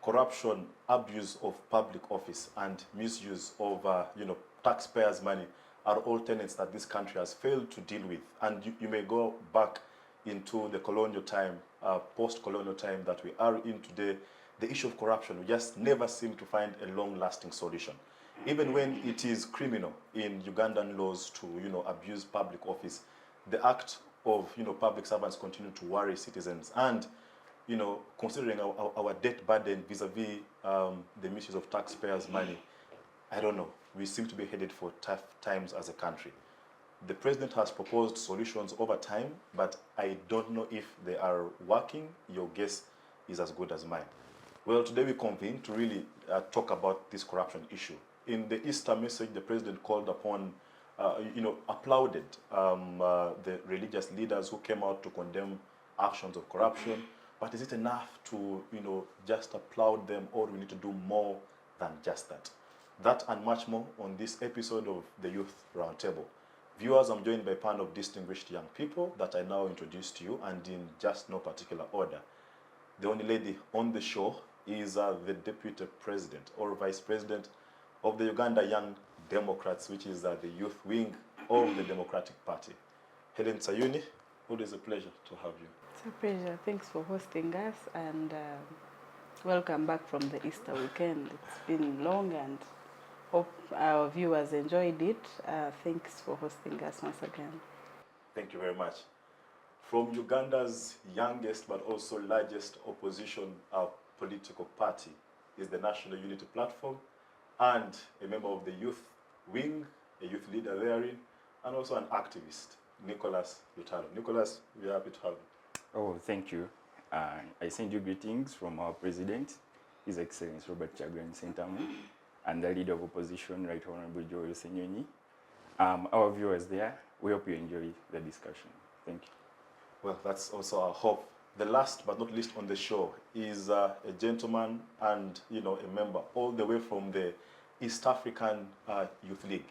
corruption, abuse of public office, and misuse of taxpayers' money are all tenets that this country has failed to deal with. And you may go back into the colonial time, post-colonial time that we are in today. The issue of corruption, we just never seem to find a long-lasting solution. Even when it is criminal in Ugandan laws to abuse public office, the act of public servants continue to worry citizens. And considering our debt burden vis-a-vis the misuse of taxpayers' money, I don't know. We seem to be headed for tough times as a country. The president has proposed solutions over time, but I don't know if they are working. Your guess is as good as mine. Well, today we convene to really talk about this corruption issue. In the Easter message, the president called upon, applauded the religious leaders who came out to condemn actions of corruption. But is it enough to, just applaud them, or do we need to do more than just that? That and much more on this episode of the Youth Roundtable. Viewers, I'm joined by a panel of distinguished young people that I now introduce to you, and in just no particular order. The only lady on the show is the Deputy President or Vice President of the Uganda Young Democrats, which is the youth wing of the Democratic Party. Hellen Sayuni, it is a pleasure to have you. It's a pleasure. Thanks for hosting us, and welcome back from the Easter weekend. It's been long, and hope our viewers enjoyed it. Thanks for hosting us once again. Thank you very much. From Uganda's youngest but also largest opposition political party is the National Unity Platform, and a member of the youth wing, a youth leader therein, and also an activist, Lutalo. Nicholas, we are happy to have you. Oh, thank you. I send you greetings from our president, His Excellency Robert Kyagulanyi Ssentamu, and the leader of opposition, Right Honorable Joel Senyonyi. Our viewers there, we hope you enjoy the discussion. Thank you. Well, that's also our hope. The last but not least on the show is a gentleman and a member all the way from the East African Youth League.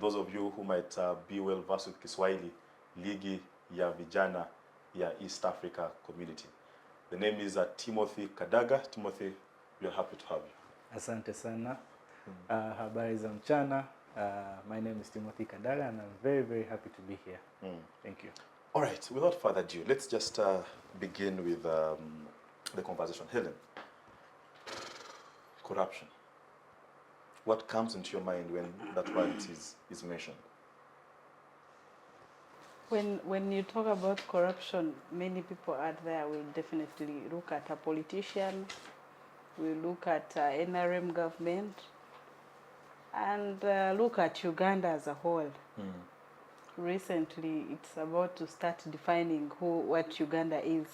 Those of you who might be well versed with Kiswahili, Ligi ya Vijana ya East Africa Community. The name is Timothy Kadaga. Timothy, we are happy to have you. Asante sana. Habari za mchana. My name is Timothy Kadaga, and I'm very, very happy to be here. Thank you. All right, without further ado, let's just begin with the conversation. Hellen, corruption. What comes into your mind when that word is mentioned? When you talk about corruption, many people out there will definitely look at a politician, will look at NRM government, and look at Uganda as a whole. Recently, it's about to start defining what Uganda is.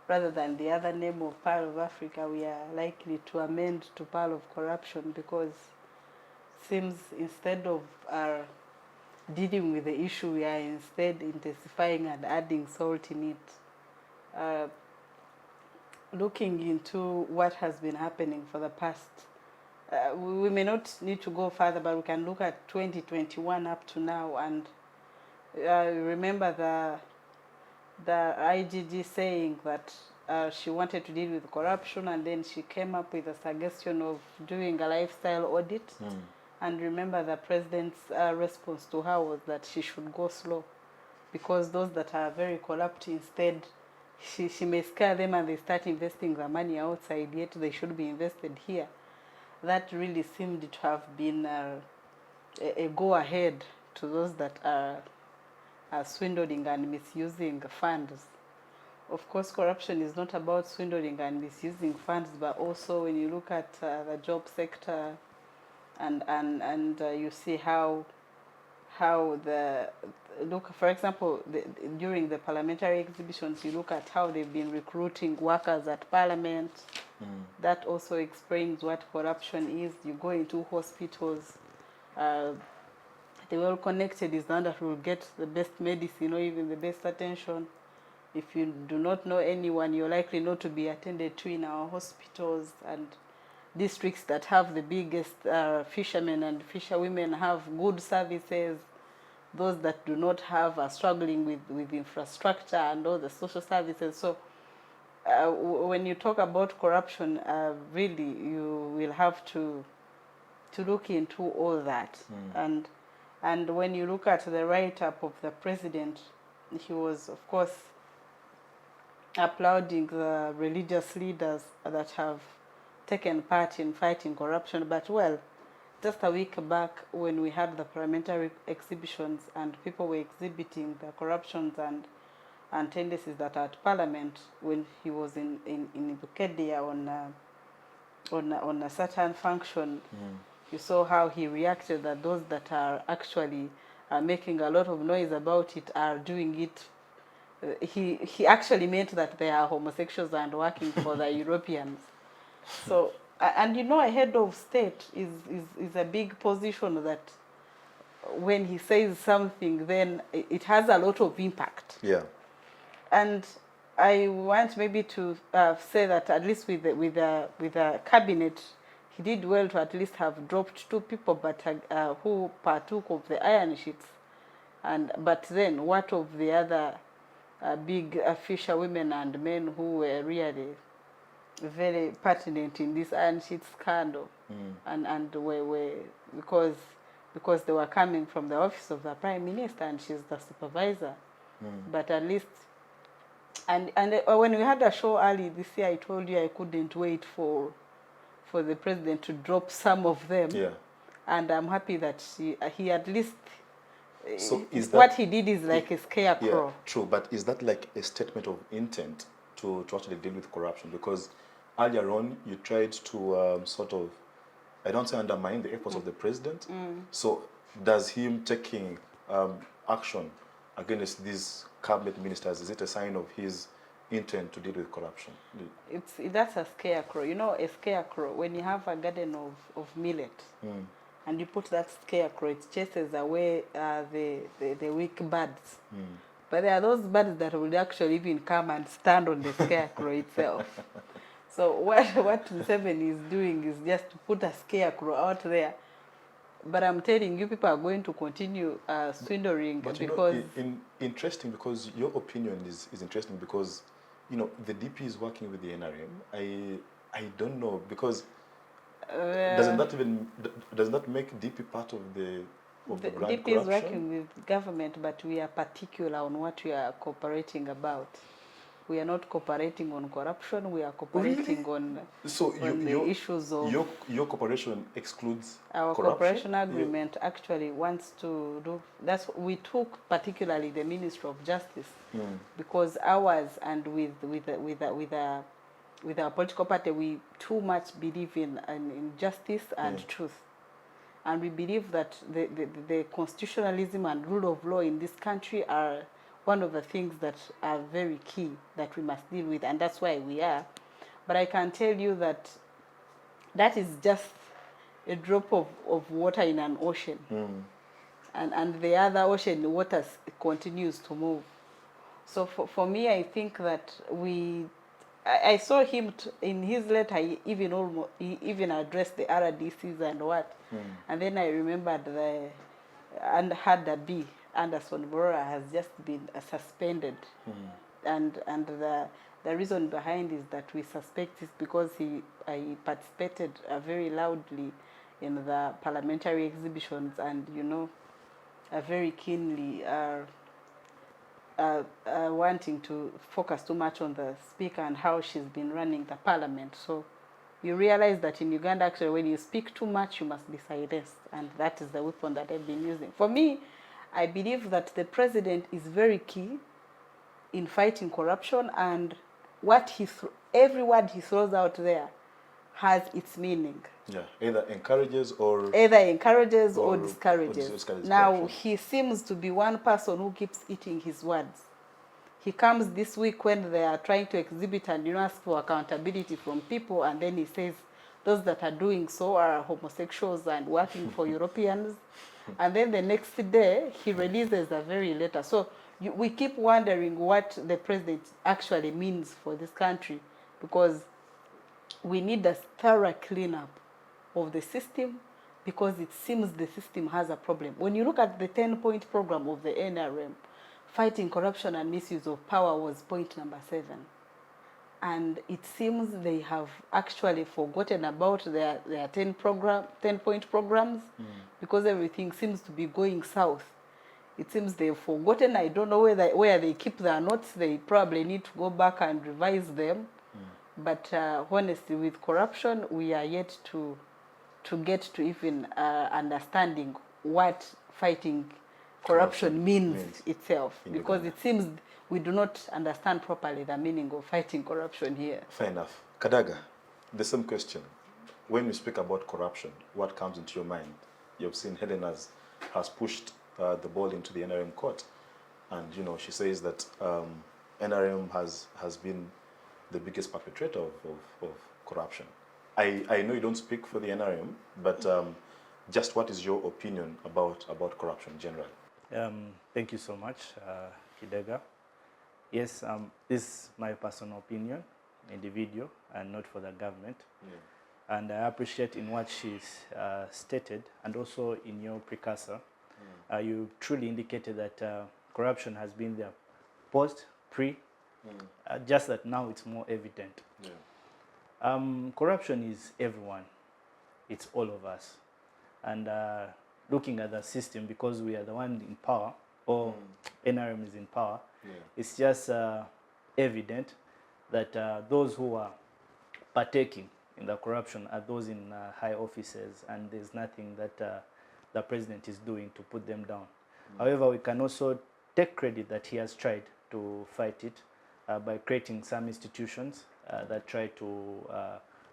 Rather than the other name of Pearl of Africa, we are likely to amend to Pearl of Corruption, because it seems instead of dealing with the issue, we are instead intensifying and adding salt in it. Looking into what has been happening for the past, we may not need to go further, but we can look at 2021 up to now, and remember the IGG saying that she wanted to deal with corruption, and then she came up with a suggestion of doing a lifestyle audit. And remember the president's response to her was that she should go slow, because those that are very corrupt, instead, she may scare them and they start investing the money outside, yet they should be invested here. That really seemed to have been a go-ahead to those that are swindling and misusing funds. Of course, corruption is not about swindling and misusing funds, but also when you look at the job sector, and you see how for example, during the parliamentary exhibitions, you look at how they've been recruiting workers at parliament. That also explains what corruption is. You go into hospitals, the well-connected is the one that will get the best medicine or even the best attention. If you do not know anyone, you're likely not to be attended to in our hospitals, and districts that have the biggest fishermen and fisherwomen have good services. Those that do not have are struggling with infrastructure and all the social services. So when you talk about corruption, really you will have to look into all that. And when you look at the write-up of the president, he was, of course, applauding the religious leaders that have taken part in fighting corruption. But well, just a week back when we had the parliamentary exhibitions and people were exhibiting the corruptions and tendencies that are at parliament, when he was in Kidega on a certain function, you saw how he reacted, that those that are actually making a lot of noise about it are doing it. He actually meant that they are homosexuals and working for the Europeans. So, and you know, a head of state is a big position that when he says something, then it has a lot of impact. Yeah. And I want maybe to say that at least with the cabinet, he did well to at least have dropped 2 people, but who partook of the iron sheets. But then, what of the other big fisherwomen and men who were really very pertinent in this iron sheet scandal, and were because they were coming from the office of the prime minister and she's the supervisor. But at least, and when we had a show early this year, I told you I couldn't wait for the president to drop some of them. Yeah. And I'm happy that he at least, so is that, what he did is like a scarecrow. Yeah, true, but is that like a statement of intent to actually deal with corruption? Because earlier on, you tried to sort of, I don't say undermine the efforts of the president. So does him taking action against these cabinet ministers, is it a sign of his intent to deal with corruption? That's a scarecrow. You know, a scarecrow, when you have a garden of millet, and you put that scarecrow, it chases away the weak birds. But there are those birds that would actually even come and stand on the scarecrow itself. So what Museveni is doing is just to put a scarecrow out there. But I'm telling you, people are going to continue swindling, but because... You know, interesting, because your opinion is interesting, because, you know, the DP is working with the NRM. I don't know, because doesn't that make DP part of the grand DP corruption? is working with government, but we are particular on what we are cooperating about. We are not cooperating on corruption. We are cooperating on the issues of... Your cooperation excludes our corruption? Cooperation agreement actually wants to do... we took particularly the Ministry of Justice, because ours, and with our political party, we too much believe in justice and truth. And we believe that the constitutionalism and rule of law in this country are one of the things that are very key that we must deal with, and that's why we are. But I can tell you that that is just a drop of water in an ocean. And the other ocean water continues to move. So for me, I think that I saw him in his letter, he even addressed the RDCs and what. And then I remembered and had a B. Anderson Borora has just been suspended, and the reason behind is that we suspect is because he participated very loudly in the parliamentary exhibitions, and you know, very keenly wanting to focus too much on the speaker and how she's been running the parliament. So you realize that in Uganda, actually, when you speak too much, you must be silenced, and that is the weapon that I've been using. For me, I believe that the president is very key in fighting corruption, and every word he throws out there has its meaning. Yeah, either encourages or discourages. Now, he seems to be one person who keeps eating his words. He comes this week when they are trying to exhibit and ask for accountability from people, and then he says those that are doing so are homosexuals and working for Europeans. And then the next day, he releases a very letter. So we keep wondering what the president actually means for this country, because we need a thorough cleanup of the system, because it seems the system has a problem. When you look at the 10-point program of the NRM, fighting corruption and misuse of power was point number 7. and it seems they have actually forgotten about their 10-point programs, because everything seems to be going south. It seems they've forgotten. I don't know where they keep their notes. They probably need to go back and revise them. But honestly, with corruption, we are yet to get to even understanding what fighting corruption means itself, because Uganda. it seems we do not understand properly the meaning of fighting corruption here. Fair enough. Kidega, the same question. When we speak about corruption, what comes into your mind? You've seen Hellen has pushed the ball into the NRM court, and she says that NRM has been the biggest perpetrator of corruption. I know you don't speak for the NRM, but just what is your opinion about corruption generally? Thank you so much, Kidega. Yes, this is my personal opinion in the video and not for the government. Yeah. And I appreciate in what she's stated, and also in your precursor, you truly indicated that corruption has been there post, pre, just that now it's more evident. Yeah. Corruption is everyone. It's all of us. And looking at the system, because we are the one in power, or NRM is in power, it's just evident that those who are partaking in the corruption are those in high offices, and there's nothing that the president is doing to put them down. However, we can also take credit that he has tried to fight it by creating some institutions that try to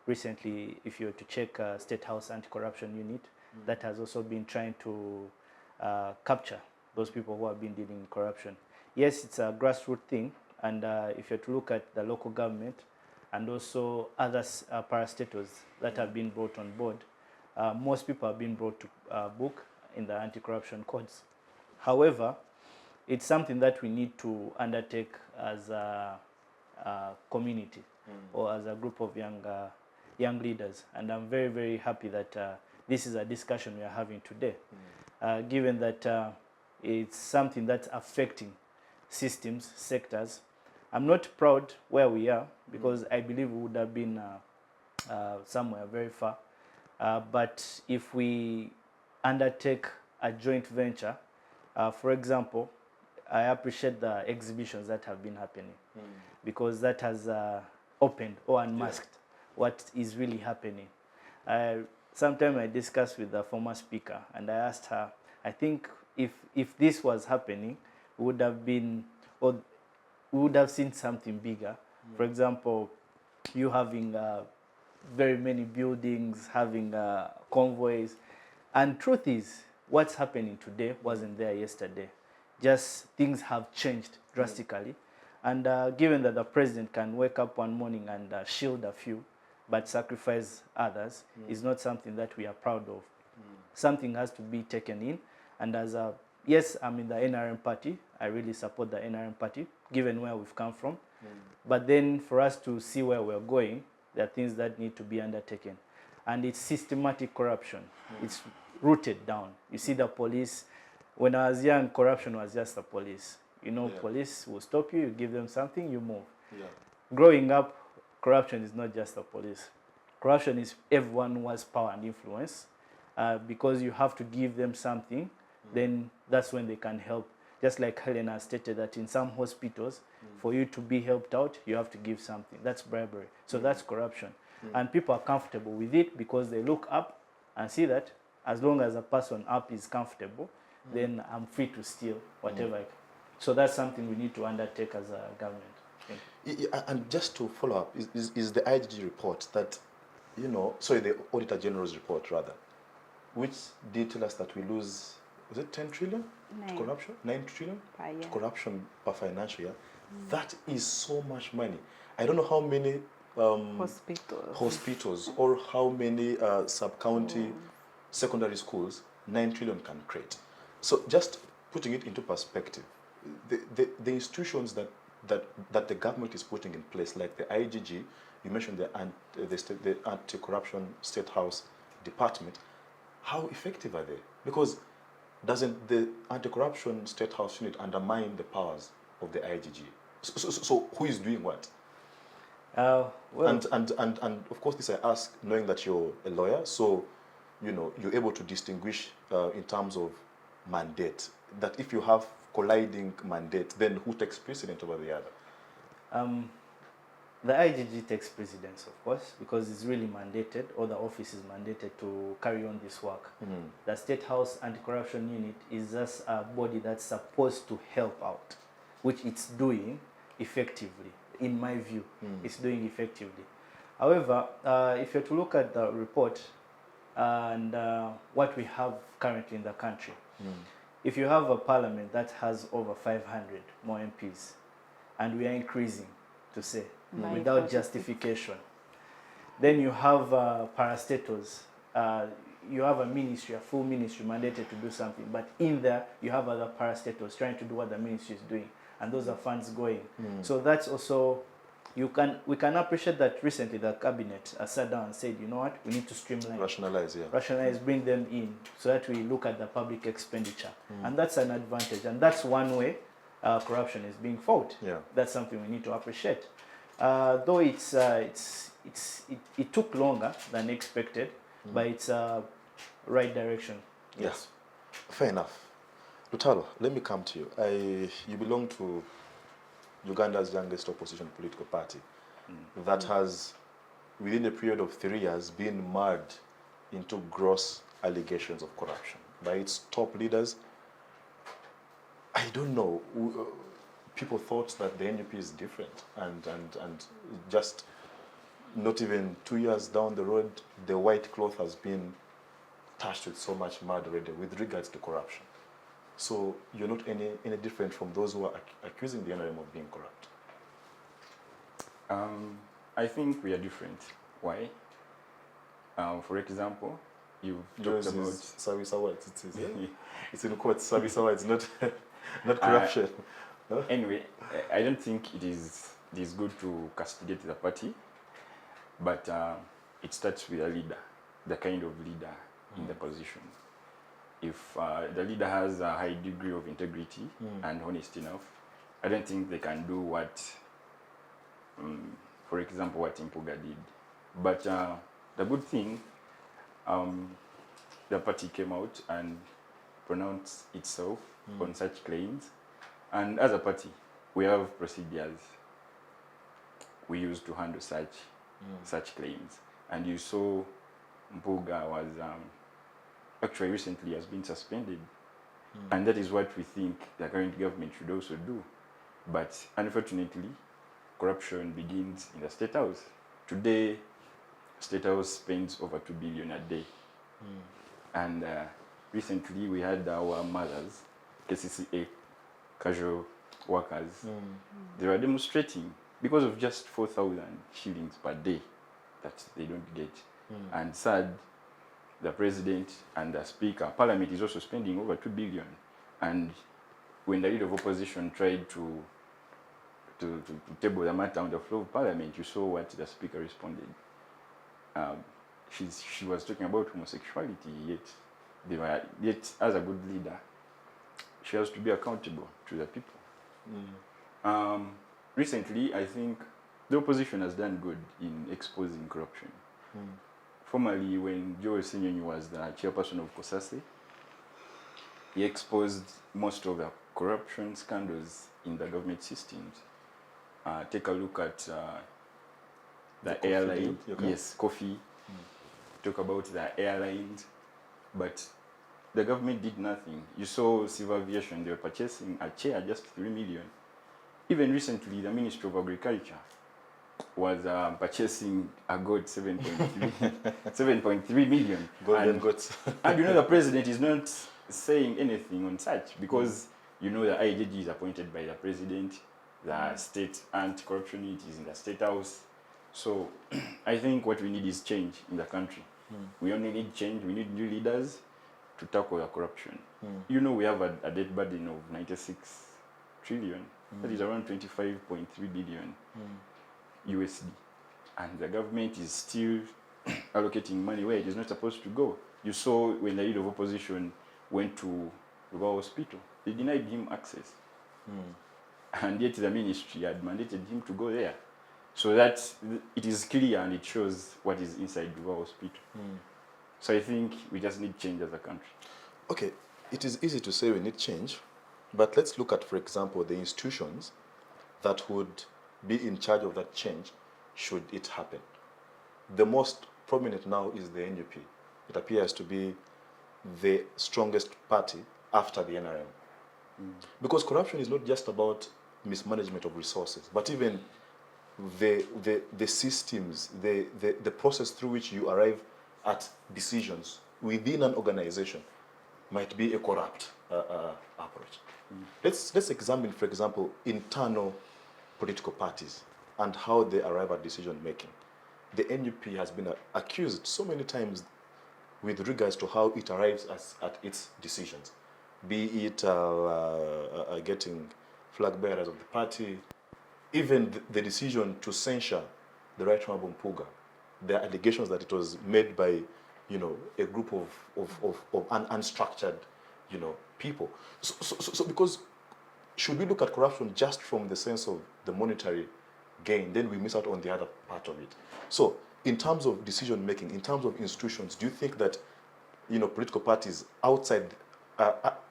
recently, if you were to check State House Anti-Corruption Unit, that has also been trying to capture those people who have been dealing with corruption. Yes, it's a grassroots thing, and if you're to look at the local government and also other parastatals that have been brought on board, most people have been brought to book in the anti-corruption codes. However, it's something that we need to undertake as a community or as a group of young leaders, and I'm very, very happy that this is a discussion we are having today, given that it's something that's affecting systems, sectors. I'm not proud where we are, because I believe we would have been somewhere very far. But if we undertake a joint venture, for example, I appreciate the exhibitions that have been happening, because that has opened or unmasked what is really happening. Sometime I discussed with the former speaker, and I asked her, I think if this was happening, we would have been, or we would have seen something bigger. For example, you having very many buildings, having convoys. And truth is, what's happening today wasn't there yesterday. Just things have changed drastically. And given that the president can wake up one morning and shield a few, but sacrifice others, is not something that we are proud of. Something has to be taken in. And as a, yes, I'm in the NRM party. I really support the NRM party, given where we've come from. But then for us to see where we're going, there are things that need to be undertaken. And it's systematic corruption. It's rooted down. You see the police. When I was young, corruption was just the police. Police will stop you, you give them something, you move. Growing up, corruption is not just the police. Corruption is everyone who has power and influence, because you have to give them something, then that's when they can help. Just like Hellen has stated that in some hospitals, for you to be helped out, you have to give something. That's bribery. So that's corruption. And people are comfortable with it because they look up and see that as long as a person up is comfortable, then I'm free to steal whatever I can. So that's something we need to undertake as a government. And just to follow up, is the IGG report that, the Auditor General's report rather, which did tell us that we lose, was it 10 trillion to corruption? 9 trillion to corruption per financial year? That is so much money. I don't know how many hospitals or how many sub-county secondary schools 9 trillion can create. So just putting it into perspective, the institutions that the government is putting in place, like the IGG, you mentioned the Anti-Corruption State House Department, how effective are they? Because doesn't the Anti-Corruption State House Unit undermine the powers of the IGG? So who is doing what? Well, And of course, this I ask knowing that you're a lawyer, so you're able to distinguish in terms of mandate. That if you have colliding mandate, then who takes precedent over the other? the IGG takes precedence, of course, because it's really mandated, or the office is mandated to carry on this work. The State House Anti-Corruption Unit is just a body that's supposed to help out, which it's doing effectively. In my view, it's doing effectively. However, if you're to look at the report and what we have currently in the country, if you have a parliament that has over 500 more MPs, and we are increasing, to say, without justification, then you have parastatals. You have a ministry, a full ministry mandated to do something, but in there you have other parastatals trying to do what the ministry is doing, and those are funds going. So that's also, we can appreciate that recently the cabinet sat down and said, you know what, we need to streamline, rationalize, bring them in so that we look at the public expenditure, and that's an advantage, and that's one way corruption is being fought. That's something we need to appreciate. Though it took longer than expected, but it's right direction. Yes, fair enough. Lutalo, let me come to you. You belong to Uganda's youngest opposition political party that has, within a period of 3 years, been marred into gross allegations of corruption by its top leaders. I don't know. People thought that the NUP is different, and just not even 2 years down the road, the white cloth has been touched with so much mud already with regards to corruption. So you're not any different from those who are accusing the NRM of being corrupt. I think we are different. Why? For example, you've talked about service awards. It's in quotes, service awards, not corruption. Anyway, I don't think it is good to castigate the party, but it starts with a leader, the kind of leader in the position. If the leader has a high degree of integrity and honest enough, I don't think they can do what, for example, what Impuga did. But the good thing, the party came out and pronounced itself on such claims. And as a party, we have procedures we use to handle such claims. And you saw Mpuga was actually recently has been suspended. And that is what we think the current government should also do. But unfortunately, corruption begins in the State House. Today, State House spends over 2 billion a day. And recently we had our mothers, KCCA, casual workers, they were demonstrating because of just 4,000 shillings per day that they don't get. And sad, the president and the speaker, parliament is also spending over 2 billion. And when the leader of opposition tried to table the matter on the floor of parliament, you saw what the speaker responded. She was talking about homosexuality, yet as a good leader, she has to be accountable to the people. Recently, I think the opposition has done good in exposing corruption. Formerly, when Joe Senyonyi was the chairperson of COSASE, he exposed most of the corruption scandals in the government systems. Take a look at the airline. Yes, coffee. Talk about the airlines, but the government did nothing. You saw civil aviation, they were purchasing a chair just 3 million. Even recently, the Ministry of Agriculture was purchasing a goat 7.3 million. Golden goats. And you know the president is not saying anything on such because you know the IGG is appointed by the president, the state anti-corruption unit is in the State House. So I think what we need is change in the country. We only need change, we need new leaders to tackle the corruption. You know we have a debt burden of 96 trillion. That is around 25.3 billion USD. And the government is still allocating money where it is not supposed to go. You saw when the leader of opposition went to Rural Hospital, they denied him access. And yet the ministry had mandated him to go there. So that it is clear and it shows what is inside the hospital. So I think we just need change as a country. Okay, it is easy to say we need change, but let's look at, for example, the institutions that would be in charge of that change should it happen. The most prominent now is the NUP. It appears to be the strongest party after the NRM. Because corruption is not just about mismanagement of resources, but even the systems, the process through which you arrive at decisions within an organization might be a corrupt approach. Let's examine, for example, internal political parties and how they arrive at decision making. The NUP has been accused so many times with regards to how it arrives at its decisions, be it getting flag bearers of the party, even the decision to censure the Right Honorable Mpuga. There are allegations that it was made by, a group of unstructured, people. So because should we look at corruption just from the sense of the monetary gain, then we miss out on the other part of it. So in terms of decision making, in terms of institutions, do you think that, political parties outside,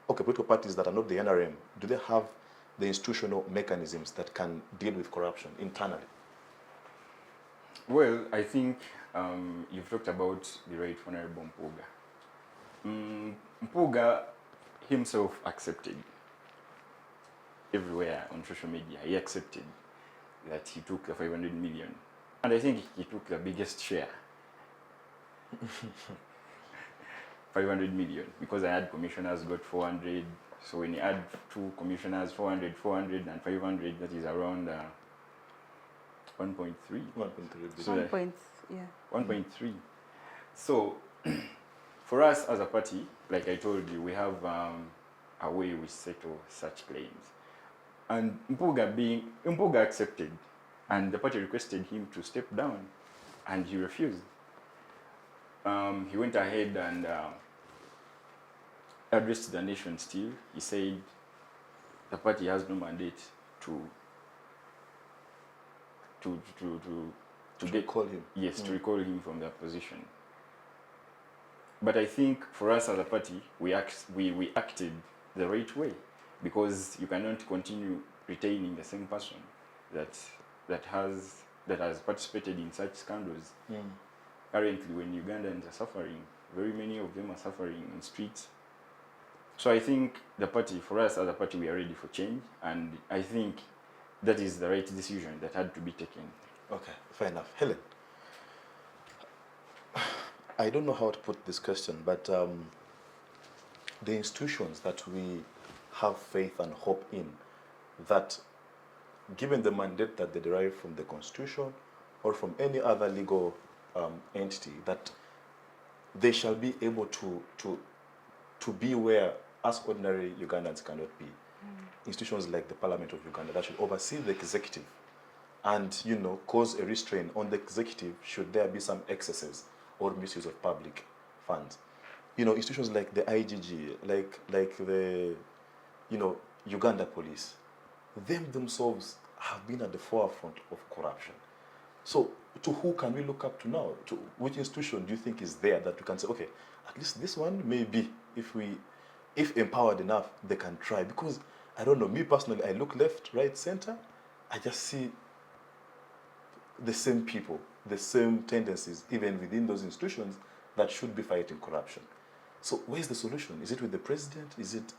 political parties that are not the NRM, do they have the institutional mechanisms that can deal with corruption internally? Well, I think you've talked about the Right Honorable Mpuga. Mpuga himself accepted everywhere on social media. He accepted that he took the 500 million. And I think he took the biggest share. 500 million, because I had commissioners got 400. So when you add two commissioners, 400, and 500, that is around 1.3. 1.3 billion. So 1.3. So for us as a party, like I told you, we have a way we settle such claims. And Mpuga accepted, and the party requested him to step down, and he refused. He went ahead and addressed the nation still. He said the party has no mandate to recall him. Yes, to recall him from that position. But I think for us as a party, we acted the right way, because you cannot continue retaining the same person that has participated in such scandals. Currently, when Ugandans are suffering, very many of them are suffering in streets. So I think the party, for us as a party, we are ready for change, and I think that is the right decision that had to be taken. Okay, fair enough. Hellen, I don't know how to put this question, but the institutions that we have faith and hope in, that given the mandate that they derive from the Constitution or from any other legal entity, that they shall be able to be where us ordinary Ugandans cannot be. Institutions like the Parliament of Uganda that should oversee the executive and, cause a restraint on the executive should there be some excesses or misuse of public funds. Institutions like the IGG, like the, Uganda police, themselves have been at the forefront of corruption. So to who can we look up to now? To which institution do you think is there that we can say, okay, at least this one maybe, if empowered enough, they can try? Because I don't know, me personally, I look left, right, center, I just see the same people, the same tendencies, even within those institutions that should be fighting corruption. So where's the solution? Is it with the president? Is it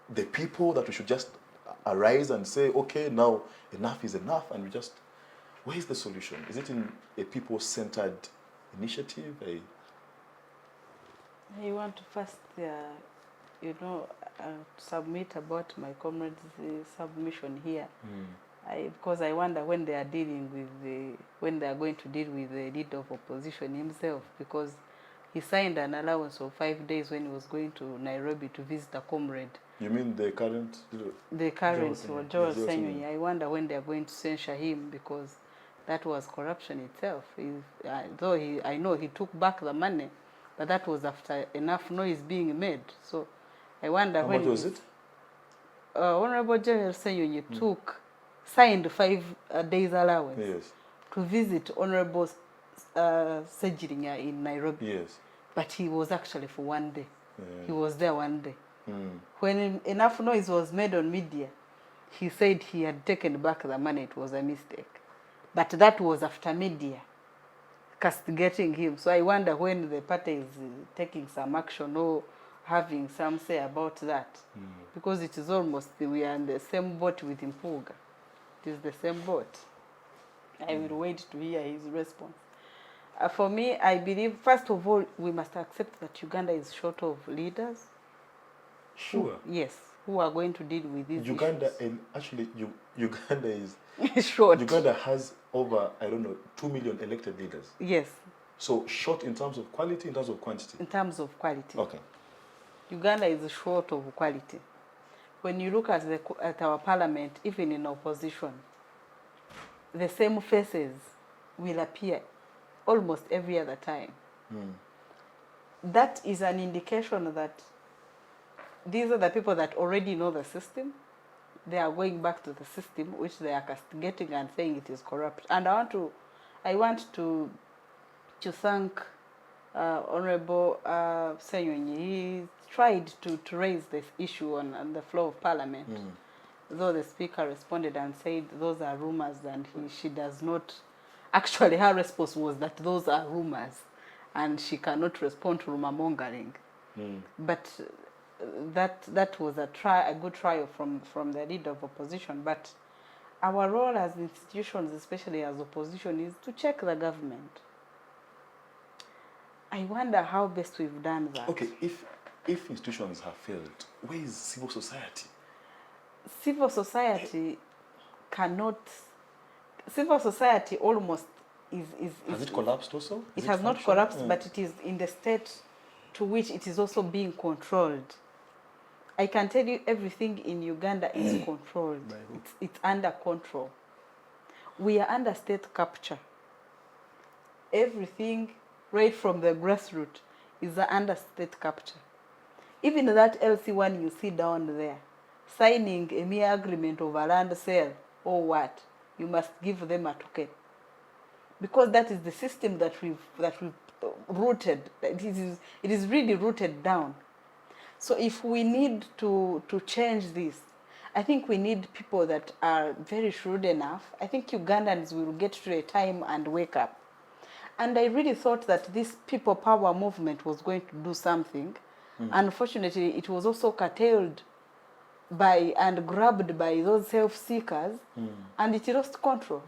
the people that we should just arise and say, okay, now enough is enough, and where's the solution? Is it in a people-centered initiative? I want to first, submit about my comrades' submission here. Because I wonder when they are when they are going to deal with the leader of opposition himself, because he signed an allowance of 5 days when he was going to Nairobi to visit a comrade. You mean the current? The current, Joel Sayuni. I wonder when they are going to censure him, because that was corruption itself. Though I know he took back the money, but that was after enough noise being made. So I wonder How when much was it? Honorable Joel Sayuni took signed 5 days allowance Yes. to visit Honorable Sejirinya in Nairobi. Yes. But he was actually for 1 day. Yeah. He was there 1 day. Mm. When enough noise was made on media, he said he had taken back the money, it was a mistake. But that was after media castigating him. So I wonder when the party is taking some action or having some say about that. Because it is almost, we are in the same boat with Impuga. It is the same boat. I will wait to hear his response. For me, I believe, first of all, we must accept that Uganda is short of leaders. Sure. Yes, who are going to deal with these Uganda, and actually, Uganda is issues. Short. Uganda has over, I don't know, 2 million elected leaders. Yes, So short in terms of quality, in terms of quantity. in terms of quality. Okay. Uganda is short of quality. When you look at our parliament, even in opposition, the same faces will appear almost every other time. That is an indication that these are the people that already know the system. They are going back to the system, which they are castigating and saying it is corrupt. And I want to thank Honorable Sayuni. He tried to raise this issue on the floor of Parliament, though the Speaker responded and said those are rumors, and she does not. Actually, her response was that those are rumors, and she cannot respond to rumor mongering. But that was a good trial from the leader of opposition. But our role as institutions, especially as opposition, is to check the government. I wonder how best we've done that. Okay, if institutions have failed, where is civil society? Civil society cannot. Civil society almost is Has it collapsed also? It has not collapsed, but it is in the state to which it is also being controlled. I can tell you everything in Uganda is controlled. It's under control. We are under state capture. Everything, right from the grassroots, is under state capture. Even that LC1 you see down there, signing a mere agreement of a land sale or what, you must give them a token. Because that is the system that we've rooted. It is really rooted down. So if we need to change this, I think we need people that are very shrewd enough. I think Ugandans will get to a time and wake up. And I really thought that this people power movement was going to do something. Unfortunately, it was also curtailed by and grabbed by those self-seekers, and it lost control.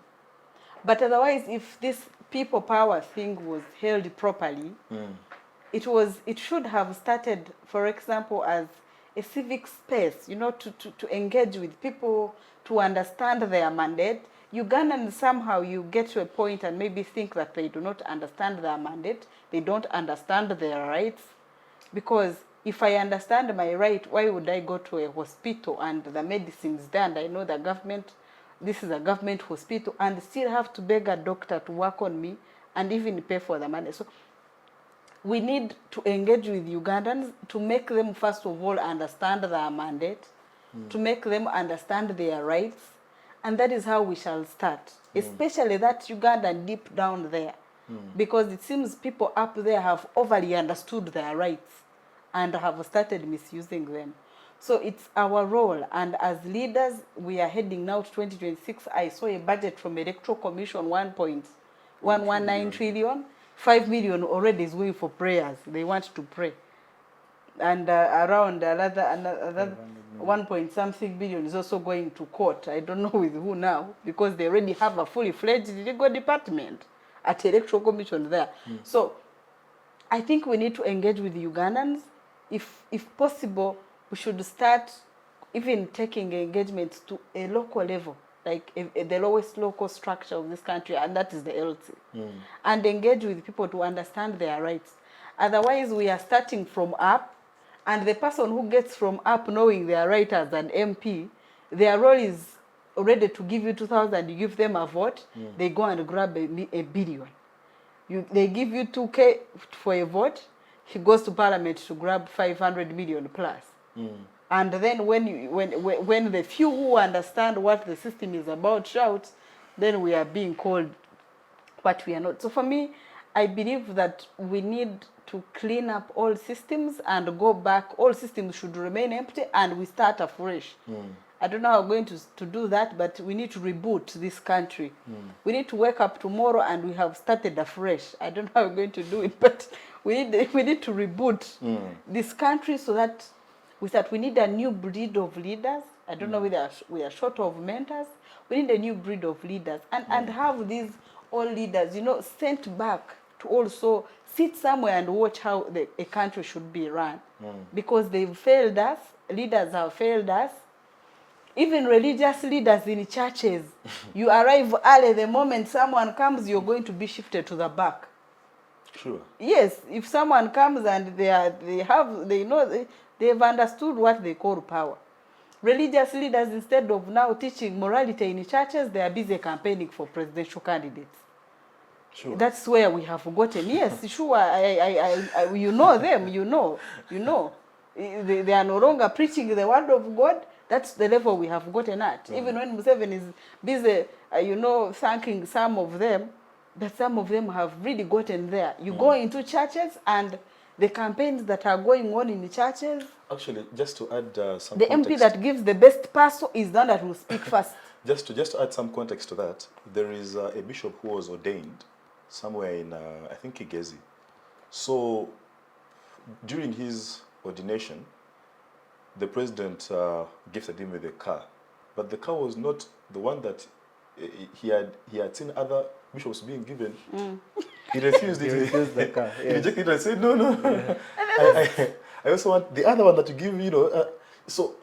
But otherwise, if this people power thing was held properly, it should have started, for example, as a civic space, to engage with people, to understand their mandate. Ugandans, somehow you get to a point and maybe think that they do not understand their mandate, they don't understand their rights. Because if I understand my right, why would I go to a hospital and the medicine is there and I know the government, this is a government hospital, and still have to beg a doctor to work on me and even pay for the money? So we need to engage with Ugandans to make them, first of all, understand their mandate, to make them understand their rights, and that is how we shall start, especially that Ugandan deep down there, because it seems people up there have overly understood their rights and have started misusing them. So it's our role, and as leaders, we are heading now to 2026. I saw a budget from Electoral Commission, 1.119 trillion. 5 million already is going for prayers. They want to pray. And around another 1 billion is also going to court. I don't know with who now, because they already have a fully fledged legal department at Electoral Commission there. So I think we need to engage with Ugandans. If possible, we should start even taking engagements to a local level, like the lowest local structure of this country, and that is the LT. And engage with people to understand their rights. Otherwise, we are starting from up, and the person who gets from up knowing their right as an MP, their role is already to give you 2,000, you give them a vote, they go and grab a billion. They give you 2K for a vote, he goes to Parliament to grab 500 million plus. And then when the few who understand what the system is about shout, then we are being called what we are not. So for me, I believe that we need to clean up all systems and go back. All systems should remain empty and we start afresh. I don't know how we're going to do that, but we need to reboot this country. We need to wake up tomorrow and we have started afresh. I don't know how we're going to do it, but we need to reboot this country so that we need a new breed of leaders. I don't know whether we are short of mentors. We need a new breed of leaders and have these all leaders, you know, sent back to also sit somewhere and watch how a country should be run. Because they've failed us, leaders have failed us. Even religious leaders in churches, you arrive early, the moment someone comes, you're going to be shifted to the back. Sure. Yes, if someone comes and they've understood what they call power. Religious leaders, instead of now teaching morality in churches, they are busy campaigning for presidential candidates. Sure. That's where we have gotten. Yes, sure. You know them. You know. They are no longer preaching the word of God. That's the level we have gotten at. Even when Museveni is busy, thanking some of them, but some of them have really gotten there. You go into churches and the campaigns that are going on in the churches. Actually, just to add some the context. MP that gives the best person is the one that will speak first. Just to add some context to that, there is a bishop who was ordained somewhere in, I think, Kigezi. So, during his ordination, the president gifted him with a car. But the car was not the one that he had seen other bishops being given. He refused it. He refused the car. He rejected it and said, no. I also want the other one that you give, so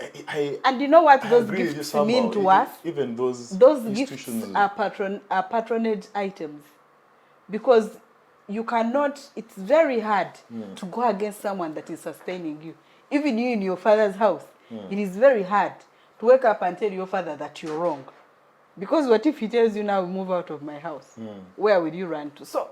and you know what those agree with you gifts somehow. mean to us? Even those gifts institutions are patronage items. Because you cannot, it's very hard to go against someone that is sustaining you. Even you in your father's house, it is very hard to wake up and tell your father that you're wrong. Because what if he tells you now, move out of my house? Where will you run to? So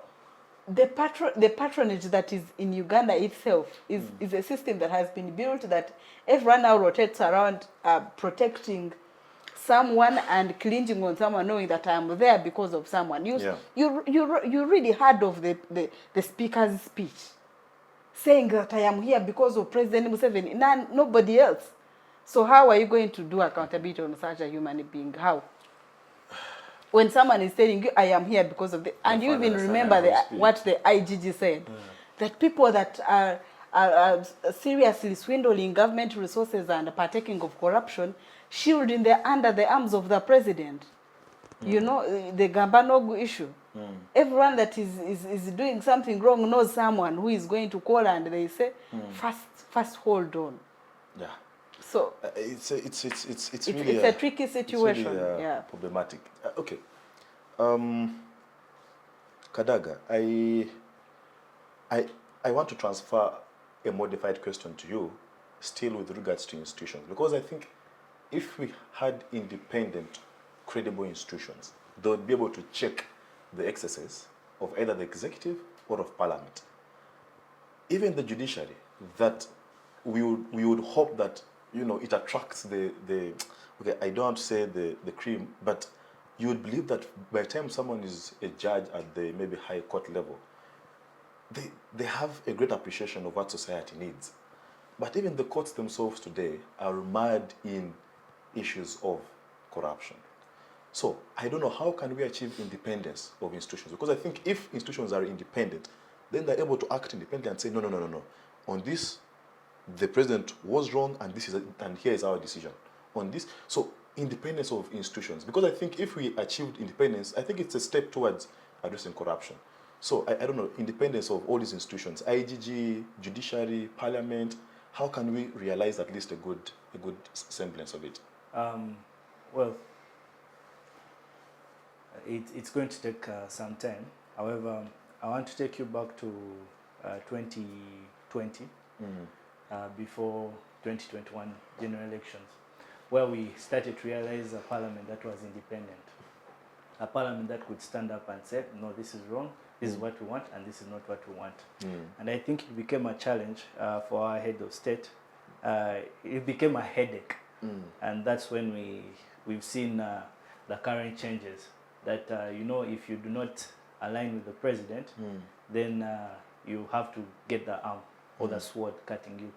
the patronage that is in Uganda itself is a system that has been built that everyone now rotates around protecting someone and clinging on someone, knowing that I am there because of someone. You really heard of the speaker's speech, saying that I am here because of President Museveni, nobody else. So how are you going to do accountability on such a human being? How? When someone is telling you, I am here because of and you even remember what the IGG said, that people that are seriously swindling government resources and partaking of corruption, shielding under the arms of the president. You know, the Gambanogu issue. Everyone that is doing something wrong knows someone who is going to call and they say, first hold on. Yeah. So it's really a tricky situation. It's really, problematic. Okay. Kidega, I want to transfer a modified question to you, still with regards to institutions, because I think if we had independent, credible institutions, they would be able to check the excesses of either the executive or of parliament. Even the judiciary, that we would hope that it attracts the okay, I don't want to say the cream, but you would believe that by the time someone is a judge at the maybe high court level, they have a great appreciation of what society needs. But even the courts themselves today are mired in issues of corruption. So I don't know, how can we achieve independence of institutions? Because I think if institutions are independent, then they're able to act independently and say, no. On this, the president was wrong, and here is our decision on this. So independence of institutions, because I think if we achieved independence, I think it's a step towards addressing corruption. So I don't know, independence of all these institutions, IGG, judiciary, parliament, how can we realize at least a good semblance of it? Well, it's going to take some time. However, I want to take you back to 2020, before 2021 general elections, where we started to realize a parliament that was independent, a parliament that could stand up and say, no, this is wrong, this is what we want, and this is not what we want. And I think it became a challenge for our head of state it became a headache. And that's when we've seen the current changes that, you know, if you do not align with the president, then you have to get the arm or the sword cutting you.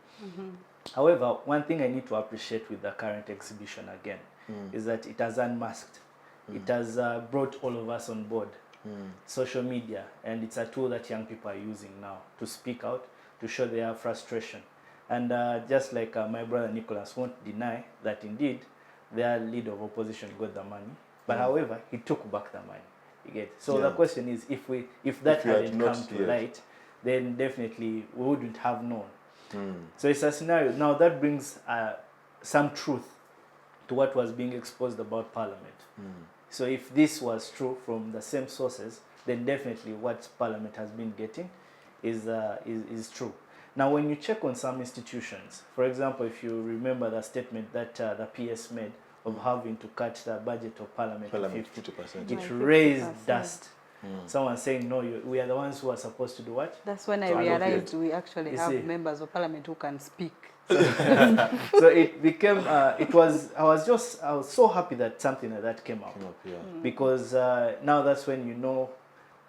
However, one thing I need to appreciate with the current exhibition again is that it has unmasked. It has brought all of us on board. Social media, and it's a tool that young people are using now to speak out, to show their frustration. And just like my brother Nicholas won't deny that indeed their leader of opposition got the money, but however, he took back the money. You get? So the question is, if that hadn't come to light, then definitely we wouldn't have known. So it's a scenario. Now that brings some truth to what was being exposed about Parliament. So if this was true from the same sources, then definitely what Parliament has been getting is true. Now, when you check on some institutions, for example, if you remember the statement that the PS made of having to cut the budget of Parliament to 50%, it raised dust. Someone saying, no, we are the ones who are supposed to do what? That's when I realized we actually have members of Parliament who can speak. So it became, I was so happy that something like that came up. Because now that's when, you know,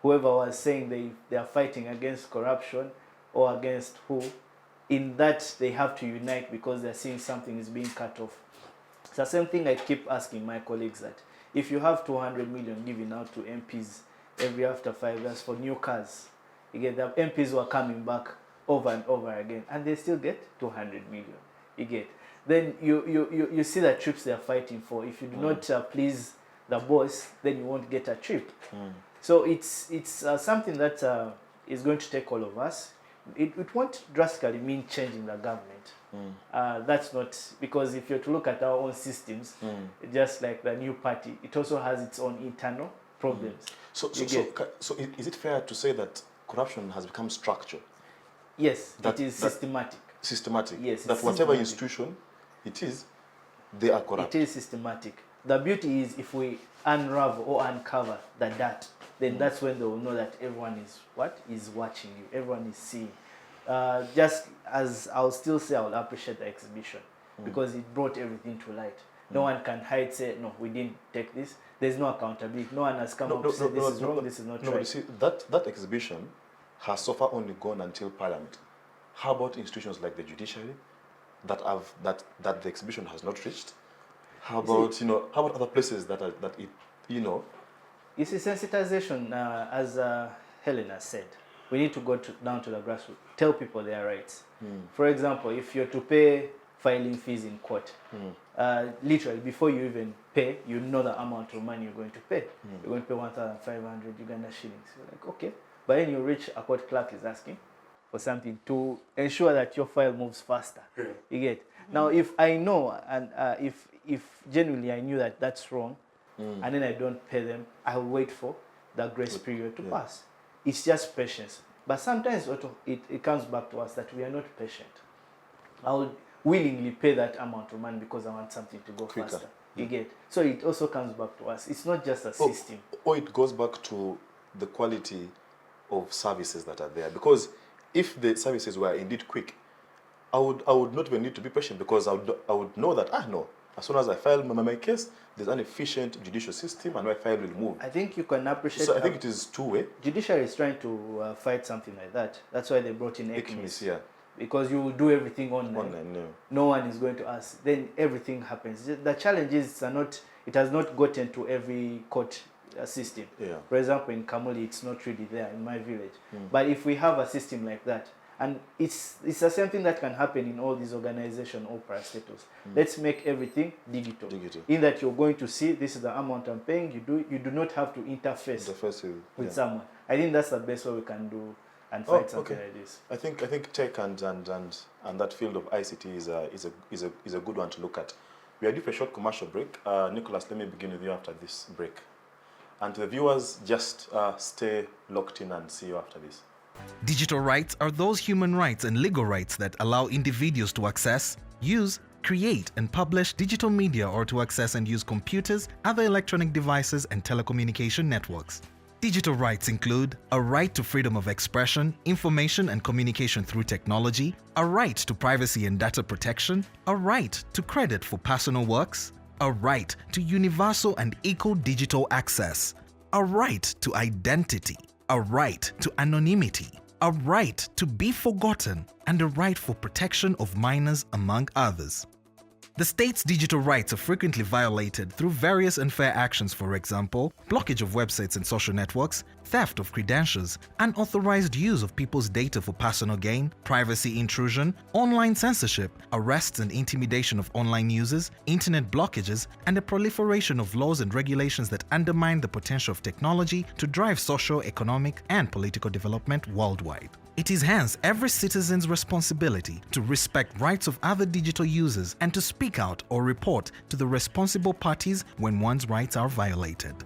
whoever was saying they are fighting against corruption or against who, in that they have to unite because they're seeing something is being cut off. It's the same thing I keep asking my colleagues, that if you have 200 million given out to MPs every after 5 years for new cars, you get the MPs who are coming back over and over again, and they still get 200 million. You get? Then you see the trips they are fighting for. If you do not please the boss, then you won't get a trip. So it's something that is going to take all of us. It won't drastically mean changing the government. That's not, because if you're to look at our own systems, just like the new party, it also has its own internal problems. So is it fair to say that corruption has become structural? Yes, it is systematic. Systematic? Yes. That whatever institution it is, they are corrupt? It is systematic. The beauty is if we unravel or uncover the dirt, then that's when they will know that everyone is watching you, everyone is seeing. Just as I'll still say, I'll appreciate the exhibition because it brought everything to light. No one can hide, say, no, we didn't take this. There's no accountability. No one has come up to say this is wrong, this is not right. No, you see, that exhibition has so far only gone until Parliament. How about institutions like the judiciary that the exhibition has not reached? How about how about other places that it You see, sensitization, as Hellen has said, we need to go down to the grassroots, tell people their rights. For example, if you're to pay filing fees in court, literally before you even pay, you know the amount of money you're going to pay. You're going to pay 1,500 Uganda shillings. You're like, okay. But then you reach, a court clerk is asking for something to ensure that your file moves faster. You get? Now, if I know, and if genuinely I knew that that's wrong, and then I don't pay them, I will wait for the grace period to pass. It's just patience. But sometimes it comes back to us that we are not patient. I will willingly pay that amount of money because I want something to go faster. You get? So it also comes back to us. It's not just a system. Or it goes back to the quality of services that are there. Because if the services were indeed quick, I would not even need to be patient, because I would know that, as soon as I file my case, there's an efficient judicial system and my file will move. I think you can appreciate. So I think it is two-way. Judiciary is trying to fight something like that. That's why they brought in ECMIS. Because you do everything online. No one is going to ask. Then everything happens. The challenge is it has not gotten to every court system. For example, in Kamuli, it's not really there in my village. But if we have a system like that, and it's the same thing that can happen in all these organizations or parastatals. Let's make everything digital. In that you're going to see, this is the amount I'm paying. You do not have to interface with someone. I think that's the best way we can do and fight something like this. I think tech and that field of ICT is a good one to look at. We are due for a short commercial break. Nicholas, let me begin with you after this break. And to the viewers, just stay locked in and see you after this. Digital rights are those human rights and legal rights that allow individuals to access, use, create and publish digital media, or to access and use computers, other electronic devices and telecommunication networks. Digital rights include a right to freedom of expression, information and communication through technology, a right to privacy and data protection, a right to credit for personal works, a right to universal and equal digital access, a right to identity, a right to anonymity, a right to be forgotten, and a right for protection of minors, among others. The state's digital rights are frequently violated through various unfair actions, for example, blockage of websites and social networks, theft of credentials, unauthorized use of people's data for personal gain, privacy intrusion, online censorship, arrests and intimidation of online users, internet blockages, and the proliferation of laws and regulations that undermine the potential of technology to drive social, economic, and political development worldwide. It is hence every citizen's responsibility to respect rights of other digital users and to speak out or report to the responsible parties when one's rights are violated.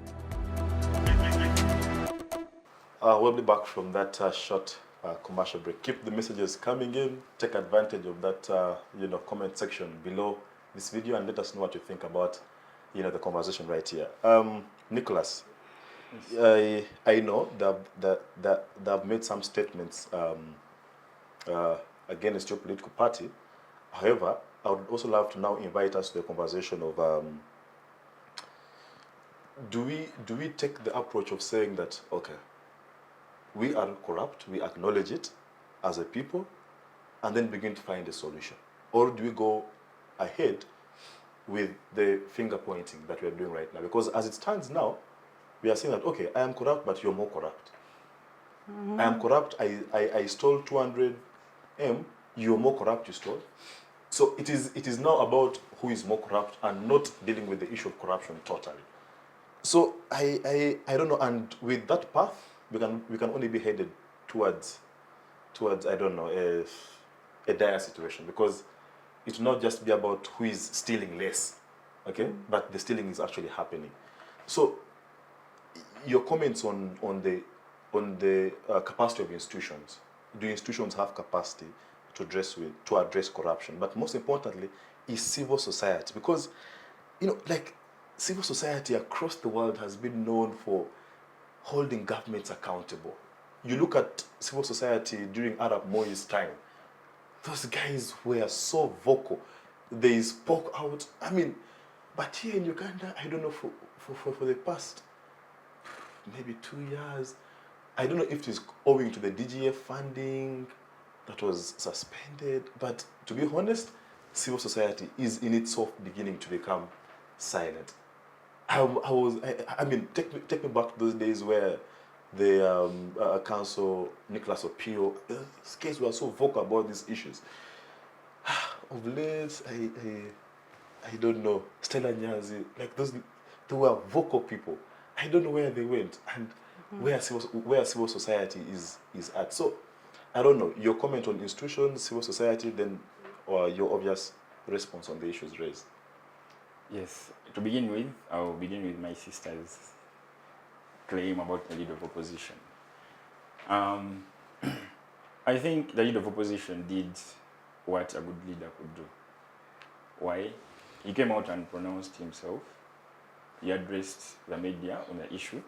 We'll be back from that short commercial break. Keep the messages coming in. Take advantage of that, comment section below this video and let us know what you think about, the conversation right here. Nicholas, I know that they've made some statements against your political party. However, I would also love to now invite us to the conversation of do we take the approach of saying that, okay, we are corrupt, we acknowledge it as a people, and then begin to find a solution? Or do we go ahead with the finger pointing that we are doing right now? Because as it stands now, we are saying that, okay, I am corrupt, but you're more corrupt. Mm-hmm. I am corrupt, I stole 200 M, you're more corrupt, you stole. So it is now about who is more corrupt and not dealing with the issue of corruption totally. So I don't know, and with that path, we can only be headed towards I don't know, a dire situation, because it will not just be about who is stealing less, okay? Mm-hmm. But the stealing is actually happening. So your comments on the capacity of institutions. Do institutions have capacity to address corruption? But most importantly, is civil society, because civil society across the world has been known for holding governments accountable. You look at civil society during Arab Moi's time, those guys were so vocal. They spoke out. But here in Uganda, I don't know, for the past maybe 2 years, I don't know if it is owing to the DGF funding that was suspended, but to be honest, civil society is in itself beginning to become silent. Take me back to those days where the council, Nicholas Opio, this case were so vocal about these issues. Of late, I don't know, Stella Nyanzi, they were vocal people. I don't know where they went and where civil society is at. So, I don't know, your comment on institutions, civil society, then, or your obvious response on the issues raised. Yes, to begin with, I'll begin with my sister's claim about the leader of opposition. I think the leader of opposition did what a good leader could do. Why? He came out and pronounced himself. He addressed the media on the issue,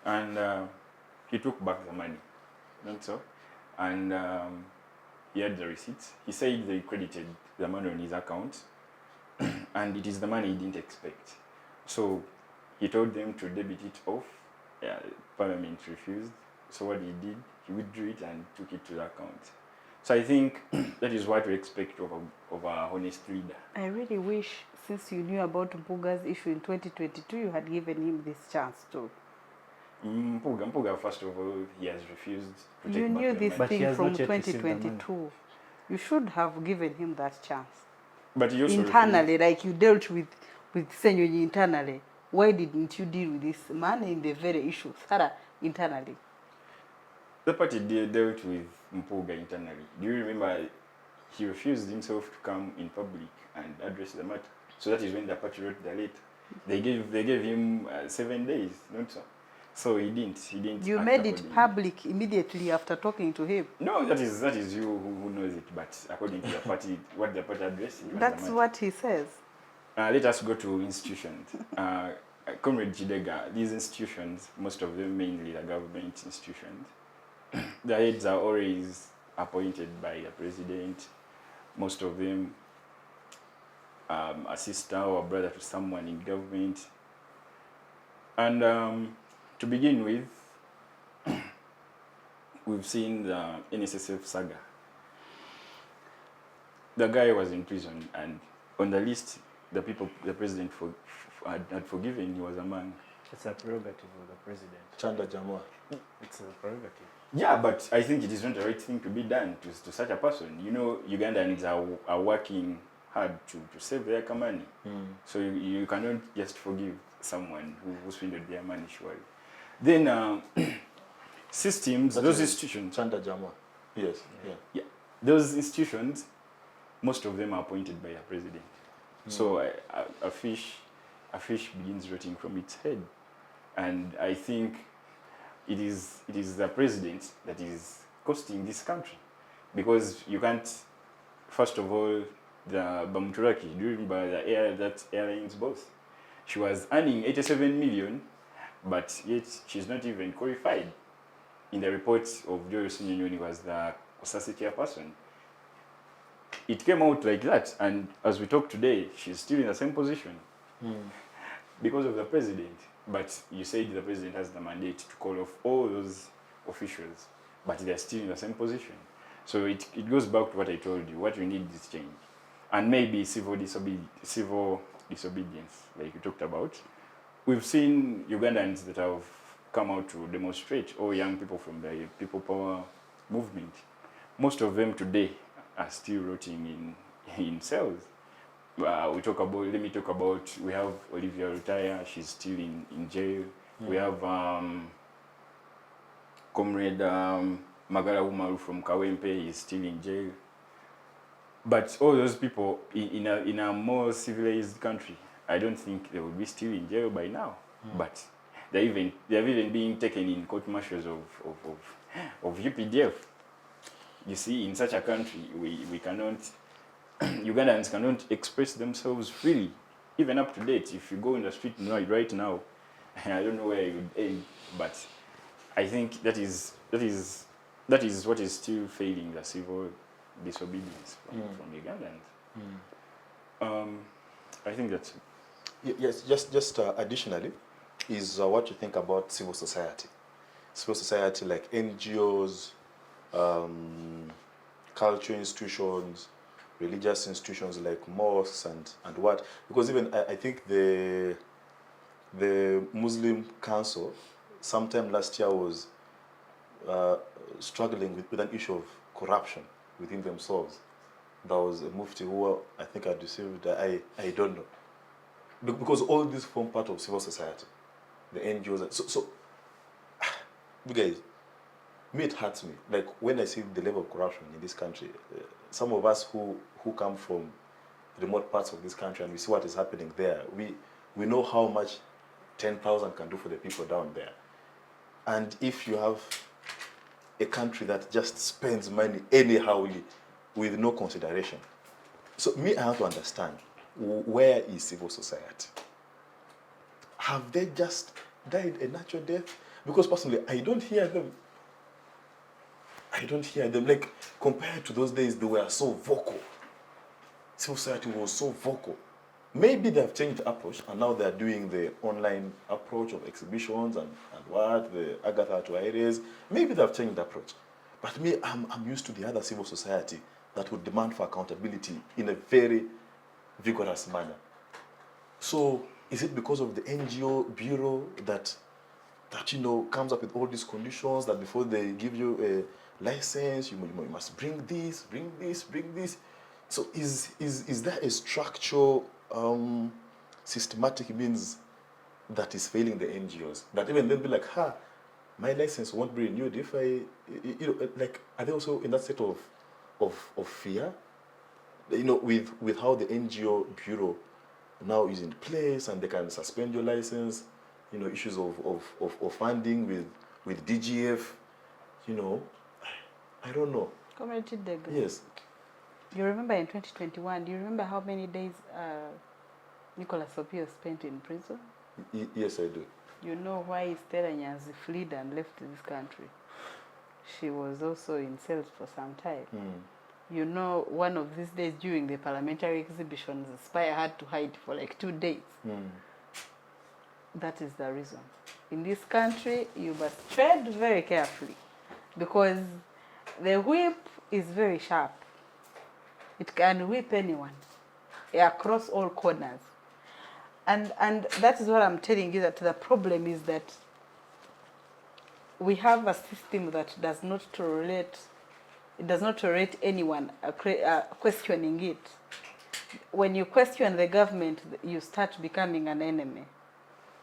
and he took back the money, not so? And he had the receipts. He said they credited the money on his account, and it is the money he didn't expect. So he told them to debit it off. Parliament refused. So what he did, he withdrew it and took it to the account. So I think that is what we expect of a honest leader. I really wish, since you knew about Mpuga's issue in 2022, you had given him this chance too. Mpuga, first of all, he has refused to take back the money. You knew this thing from 2022. You should have given him that chance. But you also internally, like you dealt with Sayuni internally. Why didn't you deal with this man in the very issue, Sarah, internally? The party dealt with Mpuga internally. Do you remember he refused himself to come in public and address the matter? So that is when the party wrote the letter. They gave him 7 days, not so. So he didn't. You made it public immediately after talking to him. No, that is you who knows it. But according to the party, what the party addressed. That's what he says. Let us go to institutions. Comrade Kidega, these institutions, most of them mainly the government institutions, the heads are always appointed by the president. Most of them a sister or a brother to someone in government. And to begin with, we've seen the NSSF saga. The guy was in prison, and on the list, the president had forgiven, he was among. It's a prerogative of the president. Chanda Jamwa. It's a prerogative. Yeah, but I think it is not the right thing to be done to such a person. You know, Ugandans are working hard to save their money. So you cannot just forgive someone who swindled their money, surely. Then systems, those institutions. Chanda Jamwa. Yes. Yeah. Those institutions, most of them are appointed by a president. So a fish begins rotting from its head. And I think it is the president that is costing this country. Because you can't, first of all, the Bamuturaki, do you remember that airline's boss? She was earning 87 million, but yet she's not even qualified. In the report of Joy Sinyoni was the Osasi chairperson. It came out like that, and as we talk today, she's still in the same position because of the president. But you said the president has the mandate to call off all those officials, but they're still in the same position. So it goes back to what I told you. What we need is change. And maybe civil disobedience, like you talked about. We've seen Ugandans that have come out to demonstrate, or young people from the People Power movement. Most of them today are still rotting in cells. Let me talk about, we have Olivia Rutaya, she's still in jail. We have Comrade Magala Umaru from Kawempe is still in jail. But all those people in a more civilized country, I don't think they would be still in jail by now. But they're even being taken in court martials of UPDF. You see, in such a country, we cannot, Ugandans cannot express themselves freely, even up to date. If you go in the street right now, I don't know where you would end, but I think that is what is still failing the civil disobedience from Ugandans. I think that's it. Yes, just additionally, is what you think about civil society. Civil society like NGOs, cultural institutions, religious institutions like mosques and what? Because even I think the Muslim Council sometime last year was struggling with an issue of corruption within themselves. There was a mufti who I think had received, I don't know. Because all these form part of civil society, the NGOs. So you guys, me, it hurts me. Like when I see the level of corruption in this country, some of us who come from remote parts of this country and we see what is happening there, we know how much 10,000 can do for the people down there. And if you have a country that just spends money anyhowly with no consideration. So me, I have to understand, where is civil society? Have they just died a natural death? Because personally, I don't hear them. Like, compared to those days, they were so vocal. Civil society was so vocal. Maybe they have changed the approach, and now they're doing the online approach of exhibitions and what, the Agatha Tuaires. Maybe they've changed the approach. But me, I'm used to the other civil society that would demand for accountability in a very vigorous manner. So is it because of the NGO bureau that comes up with all these conditions that before they give you a license, you must bring this. So is there a structural, systematic means that is failing the NGOs? That even they'll be like, my license won't be renewed if like, are they also in that state of fear? With how the NGO bureau now is in place and they can suspend your license, issues of funding with DGF, I don't know. Comrade Kidega. Yes. You remember in 2021, do you remember how many days Nicholas Opio spent in prison? Yes, I do. You know why Stella Nyanzi fled and left this country? She was also in cells for some time. You know, one of these days during the parliamentary exhibitions, the spy had to hide for like 2 days. That is the reason. In this country, you must tread very carefully because the whip is very sharp. It can whip anyone across all corners. And that is what I'm telling you, that the problem is that we have a system that does not tolerate anyone questioning it. When you question the government, you start becoming an enemy.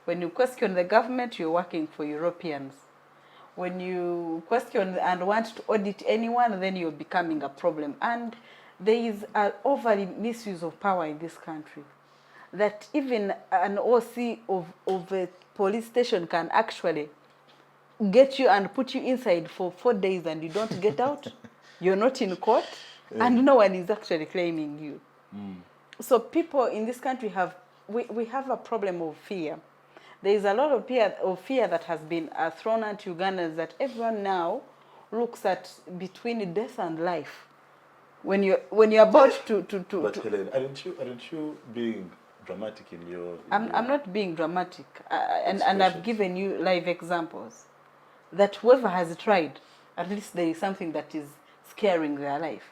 When you question the government, you're working for Europeans. When you question and want to audit anyone, then you're becoming a problem. And there is an overly misuse of power in this country, that even an OC of a police station can actually get you and put you inside for 4 days and you don't get out. You're not in court, and no one is actually claiming you. So people in this country we have a problem of fear. There is a lot of fear that has been thrown at Ugandans, that everyone now looks at between death and life. When you're about to But Helen, aren't you being dramatic in your... I'm not being dramatic, and I've given you live examples that whoever has tried, at least there is something that is scaring their life.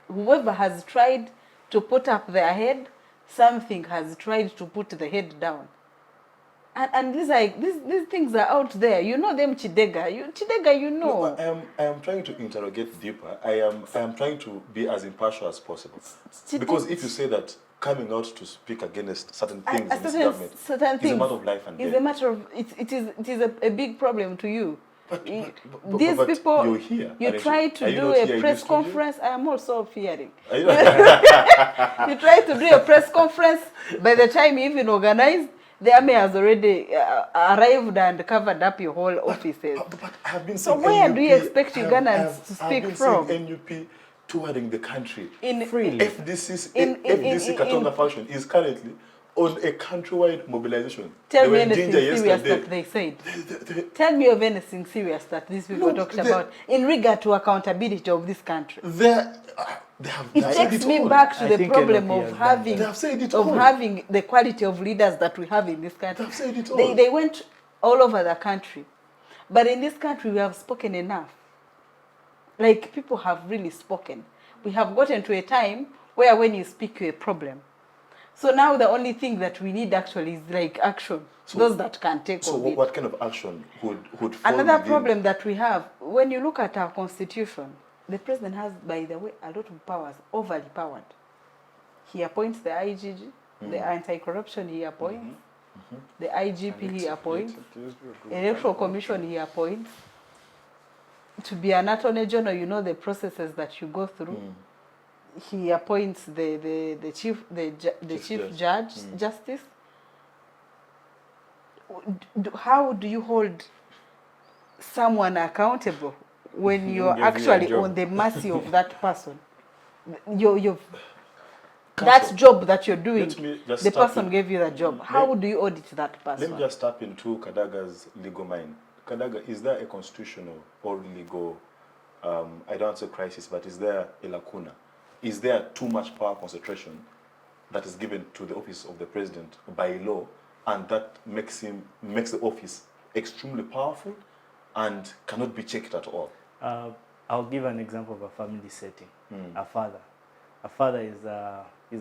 Whoever has tried to put up their head, something has tried to put the head down. And these things are out there. You know them, Kidega. Kidega, you know. No, I am trying to interrogate deeper. I am trying to be as impartial as possible. Because if you say that coming out to speak against certain things in this government is a matter of life and death. It's a matter of, it is a big problem to you. But These people, you're here. you try to do a press conference. I am also fearing. You try to do a press conference. By the time you even organize, the army has already arrived and covered up your whole offices. But I have been so where do you expect Ugandans to speak from? NUP touring the country freely. FDC Katonga faction is currently on a countrywide mobilization. Tell me anything serious that they said. Tell me of anything serious that these people talked about in regard to accountability of this country. It takes me back to the problem of having the quality of leaders that we have in this country. They've said it all. They went all over the country. But in this country, we have spoken enough. Like, people have really spoken. We have gotten to a time where when you speak, you're a problem. So now the only thing that we need actually is like action. So, those that can take So what kind of action would fall Another within? problem that we have, when you look at our constitution, the president has, by the way, a lot of powers, overly powered. He appoints the IGG, the anti-corruption he appoints, the IGP he appoints, Electoral Commission he appoints. To be an attorney general, you know the processes that you go through. He appoints the chief judge, justice. How do you hold someone accountable when you're actually on the mercy of that person? That job that you're doing, the person gave you that job. How do you audit that person? Let me just tap into Kadaga's legal mind. Kadaga, is there a constitutional or legal, I don't want to say crisis, but is there a lacuna? Is there too much power concentration that is given to the office of the president by law, and that makes the office extremely powerful and cannot be checked at all? I'll give an example of a family setting. A father is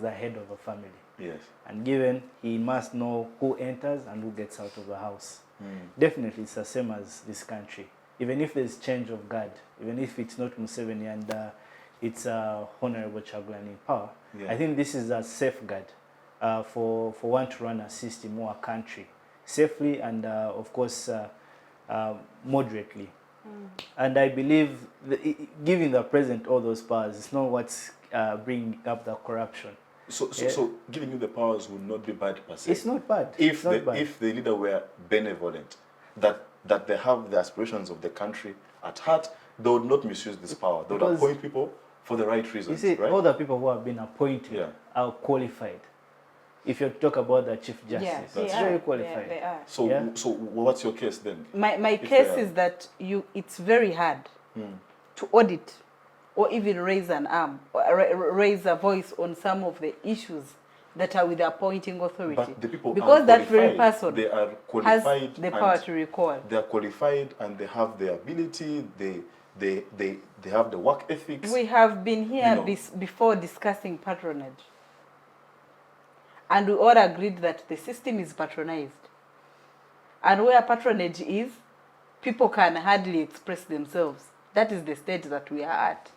the head of a family. Yes. And given he must know who enters and who gets out of the house. Definitely it's the same as this country. Even if there's change of guard, even if it's not Museveni and it's Honorable Chagulanyi in power, I think this is a safeguard for one to run a system or a country safely and of course moderately. And I believe giving the president all those powers is not what's bringing up the corruption. So giving you the powers would not be bad per se. It's not bad. If the leader were benevolent, that they have the aspirations of the country at heart, they would not misuse this power. They would appoint people for the right reasons. You see, right? all the people who have been appointed are qualified. if you talk about the Chief Justice. Yeah, It's very qualified. They are. So, Yeah. so what's your case then? My If case they are- is that it's very hard to audit or even raise an arm, or raise a voice on some of the issues that are with the appointing authority. But the people because are that very qualified. person They are has qualified the power to recall. They are qualified and they have the ability. They have the work ethics. We have been here You know. before discussing patronage. And we all agreed that the system is patronized. And where patronage is, people can hardly express themselves. That is the state that we are at.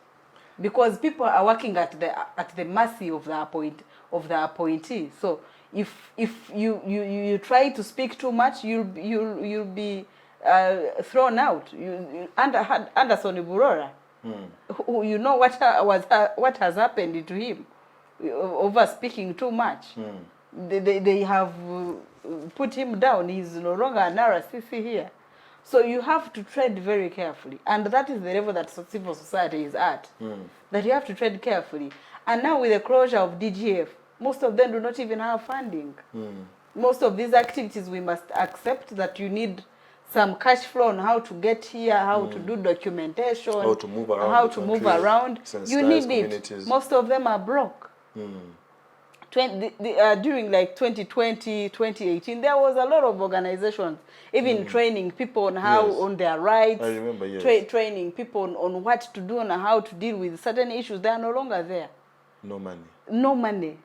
Because people are working at the mercy of the appointee. So if you try to speak too much, you'll be thrown out. Anderson Burora, who, you know what has happened to him over speaking too much. They have put him down. He's no longer an RCC here. So you have to tread very carefully. And that is the level that civil society is at. That you have to tread carefully. And now with the closure of DGF, most of them do not even have funding. Most of these activities, we must accept that you need some cash flow on how to get here, how to do documentation, How to move around how the to move country, around. You sensitize need communities. it. Most of them are broke. During like 2020, 2018, there was a lot of organizations, even training people on how, Yes. on their rights. I remember, yes. Training people on what to do and how to deal with certain issues. They are no longer there. No money. No money.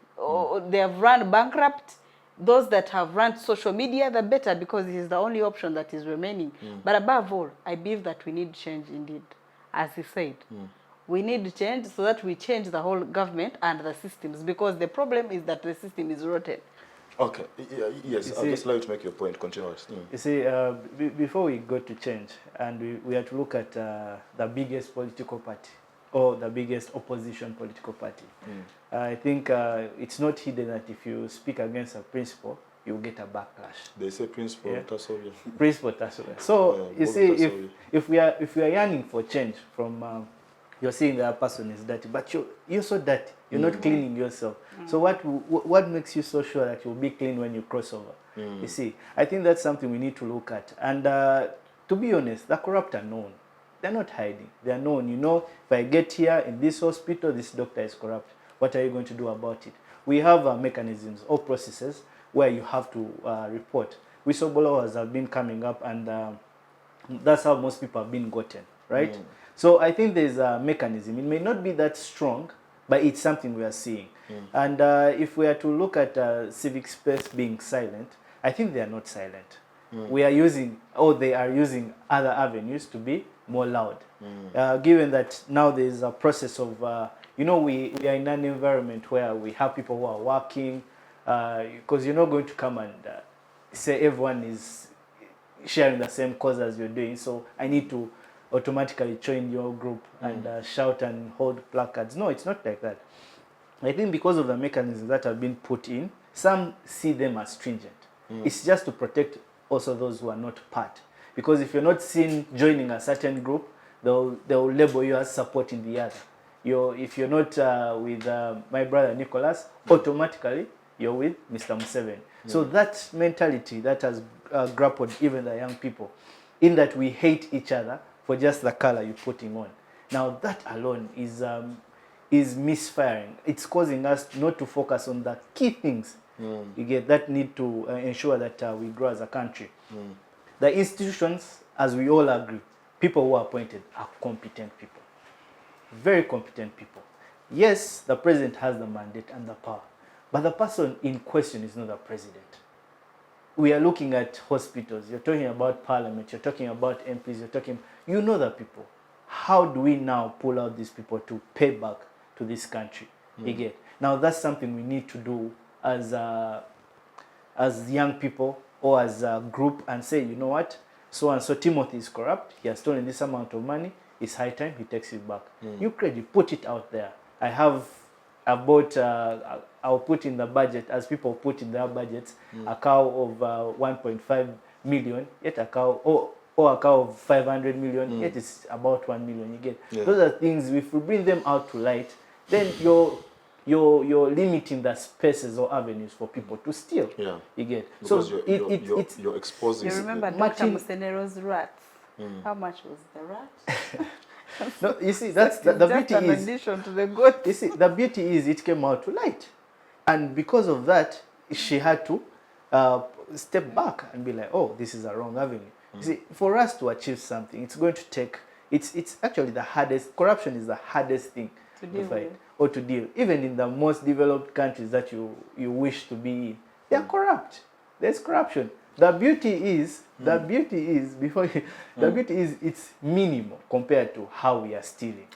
They have run bankrupt. Those that have run social media, the better, because it is the only option that is remaining. But above all, I believe that we need change indeed, as he said. We need change so that we change the whole government and the systems, because the problem is that the system is rotten. Okay. Yes. You I'll see- just allow you to make your point. Continue. You see, before we go to change, and we have to look at the biggest political party, or the biggest opposition political party. I think it's not hidden that if you speak against a principle, you will get a backlash. They say principle. Yeah. Tassoria. Principle, that's right. So Yeah, you see, Bobby if we are yearning for change from, you're seeing the other person is dirty, but you're so dirty. You're not cleaning yourself. So what makes you so sure that you'll be clean when you cross over? You see, I think that's something we need to look at. And to be honest, the corrupt are known. They're not hiding. They're known. You know, if I get here in this hospital, this doctor is corrupt. What are you going to do about it? We have mechanisms or processes where you have to report. Whistleblowers have been coming up, and that's how most people have been gotten, right? So I think there's a mechanism. It may not be that strong, but it's something we are seeing. And if we are to look at civic space being silent, I think they are not silent. We are using, or they are using other avenues to be more loud. Given that now there is a process of, you know, we are in an environment where we have people who are working, because you're not going to come and say everyone is sharing the same cause as you're doing, so I need to automatically join your group and shout and hold placards. No, it's not like that. I think because of the mechanisms that have been put in, some see them as stringent. It's just to protect also those who are not part. Because if you're not seen joining a certain group, they'll label you as supporting the other. If you're not with my brother Nicholas, automatically you're with Mr. Museveni. So that mentality that has grappled even the young people, in that we hate each other for just the color you're putting on. Now that alone is misfiring. It's causing us not to focus on the key things you get that need to ensure that we grow as a country. The institutions, as we all agree, people who are appointed are competent people. Very competent people. Yes, the president has the mandate and the power, but the person in question is not the president. We are looking at hospitals, you're talking about parliament, you're talking about MPs, you know the people. How do we now pull out these people to pay back to this country? Again, now that's something we need to do as young people or as a group, and say, you know what, so and so Timothy is corrupt, he has stolen this amount of money, it's high time he takes it back. You credit, put it out there. I'll put in the budget, as people put in their budgets, a cow of 1.5 million, yet a cow, or a cow of 500 million, yet it's about 1 million you get. Those are things, if we bring them out to light, then you're limiting the spaces or avenues for people to steal. Yeah. You get. Because So you're exposing. You remember Dr. Musenero's rats? How much was the rat? No, you see, that's the beauty an is. addition to the goat. You see, the beauty is it came out to light, and because of that, she had to step back and be like, oh, this is a wrong avenue. You see, for us to achieve something, it's going to take. It's actually the hardest. Corruption is the hardest thing to fight or to deal. Even in the most developed countries that you wish to be in, they are corrupt. There's corruption. The beauty is it's minimal compared to how we are stealing.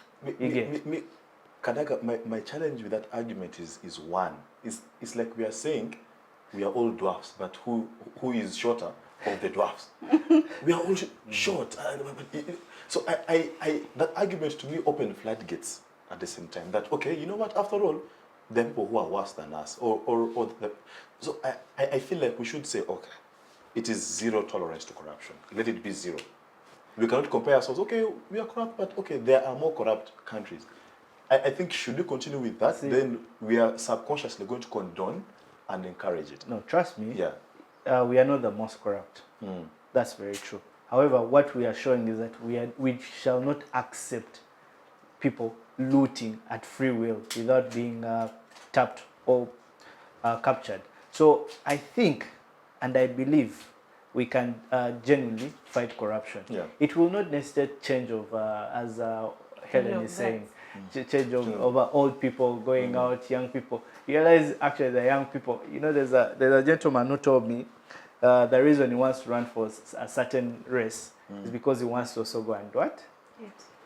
Kadaga, my challenge with that argument is one. It's like we are saying we are all dwarfs, but who is shorter of the dwarfs? We are all short. So that argument to me opened floodgates at the same time. That, okay, you know what, after all, there are people who are worse than us. So I feel like we should say, okay, it is zero tolerance to corruption. Let it be zero. We cannot compare ourselves, okay, we are corrupt, but okay, there are more corrupt countries. I think should we continue with that, then we are subconsciously going to condone and encourage it. No, trust me. Yeah. We are not the most corrupt. That's very true. However, what we are showing is that we shall not accept people looting at free will without being tapped or captured. So I think, and I believe, we can genuinely fight corruption. Yeah. It will not necessarily change over, as Helen is saying, change over old people going out, young people. You realize actually the young people, you know, there's a gentleman who told me the reason he wants to run for a certain race is because he wants to also go and what?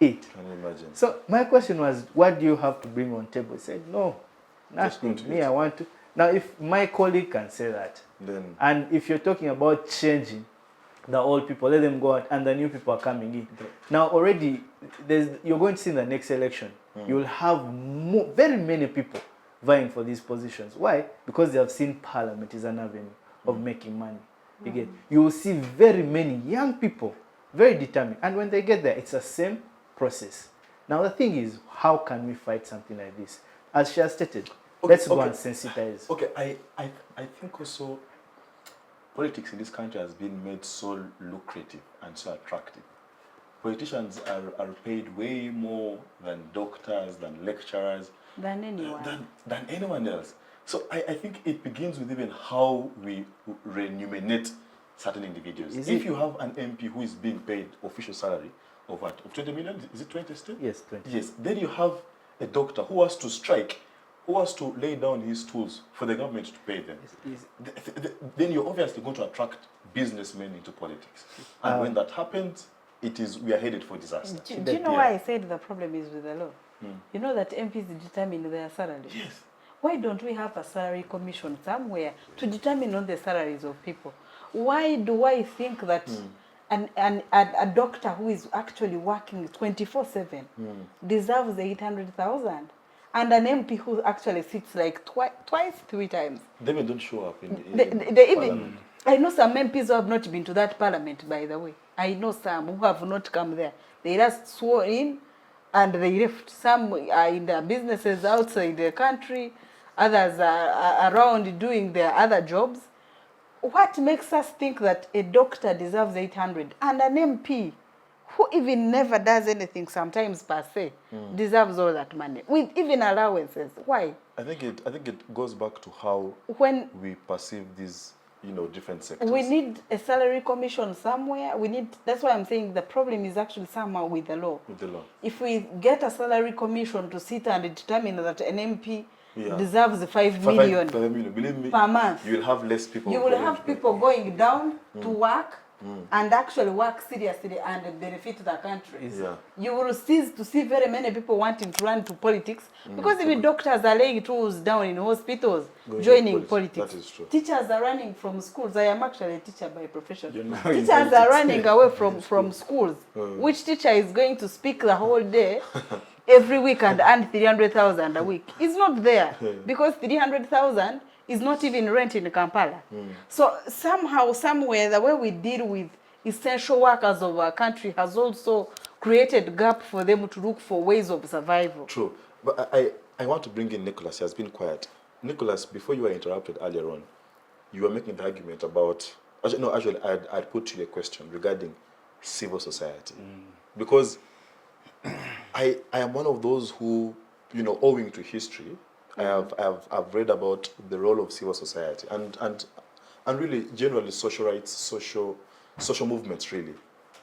Eat. Can you imagine? So my question was, what do you have to bring on table? He said, no, nothing. Me, I want to. Now, if my colleague can say that, then, and if you're talking about changing the old people, let them go out, and the new people are coming in. Now, already, you're going to see in the next election, you'll have very many people vying for these positions. Why? Because they have seen Parliament is an avenue of making money. Again, you will see very many young people, very determined, and when they get there, it's the same process. Now, the thing is, how can we fight something like this? As she has stated, let's go and sensitize. Okay, I think also politics in this country has been made so lucrative and so attractive. Politicians are paid way more than doctors, than lecturers, Than anyone. Than anyone else. So I think it begins with even how we remunerate certain individuals. If you have an MP who is being paid official salary of what? Of 20 million? Is it 20 still? Yes, 20. Yes. Then you have a doctor who has to strike, who has to lay down his tools for the government to pay them. Then you're obviously going to attract businessmen into politics. And when that happens, we are headed for disaster. Do you know why I said the problem is with the law? You know that MPs determine their salaries. Yes. Why don't we have a salary commission somewhere to determine all the salaries of people? Why do I think that a doctor who is actually working 24/7 deserves 800,000, and an MP who actually sits like twice, 3 times? They even don't show up in they even. I know some MPs who have not been to that parliament, by the way. I know some who have not come there. They just swore in and they left. Some are in their businesses outside the country. Others are around doing their other jobs. What makes us think that a doctor deserves 800 and an MP who even never does anything sometimes per se deserves all that money with even allowances? Why? I think it goes back to how we perceive these, different sectors. We need a salary commission somewhere. That's why I'm saying the problem is actually somehow with the law. With the law. If we get a salary commission to sit and determine that an MP deserves 5 million, 5 million. Believe me, per month, you will have less people. You will have people going down to work and actually work seriously and benefit the country. You will cease to see very many people wanting to run to politics because even doctors are laying tools down in hospitals, joining politics. That is true. Teachers are running from schools. I am actually a teacher by profession. Teachers are running away from schools. Which teacher is going to speak the whole day every week and earn 300,000 a week? It's not there because 300,000 is not even rent in Kampala. So somehow, somewhere, the way we deal with essential workers of our country has also created a gap for them to look for ways of survival. True. But I want to bring in Nicholas. He has been quiet. Nicholas, before you were interrupted earlier on, you were making the argument about, actually, I'd put to you a question regarding civil society. Because I am one of those who, owing to history, I've read about the role of civil society and really generally social rights, social movements really.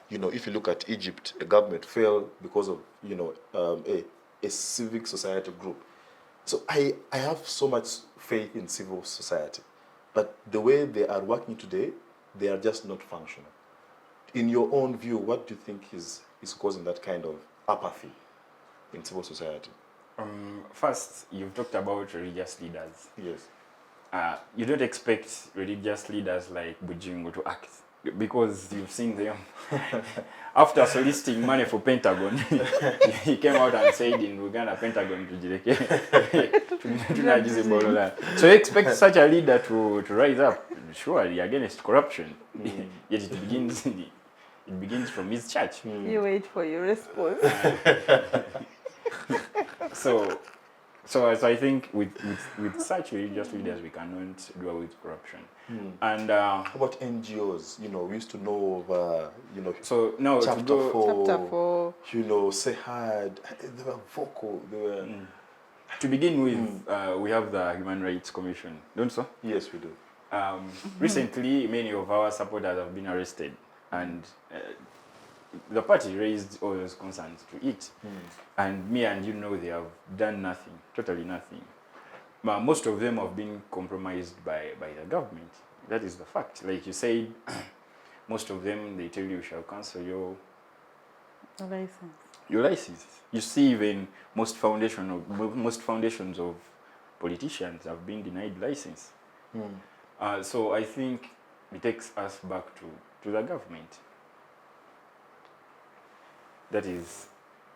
If you look at Egypt, a government fell because of, a civic society group. So I have so much faith in civil society, but the way they are working today, they are just not functional. In your own view, what do you think is causing that kind of apathy in civil society? First, you've talked about religious leaders. Yes. You don't expect religious leaders like Bujingo to act because you've seen them. After soliciting money for Pentagon, he came out and said in Uganda, Pentagon to Jireke. So you expect such a leader to rise up, surely, against corruption. Yet it begins from his church. You wait for your response. So I think with such religious leaders, we cannot do away with corruption. And how about NGOs? We used to know of, so now chapter 4. Sehad, they were vocal. They were. To begin with, we have the Human Rights Commission, don't so? Yes, we do. Recently, many of our supporters have been arrested, and the party raised all those concerns to it. And me and they have done nothing, totally nothing. But most of them have been compromised by the government. That is the fact. Like you said, most of them, they tell you shall cancel your license. You see, even most foundations of politicians have been denied license. So I think it takes us back to the government. That is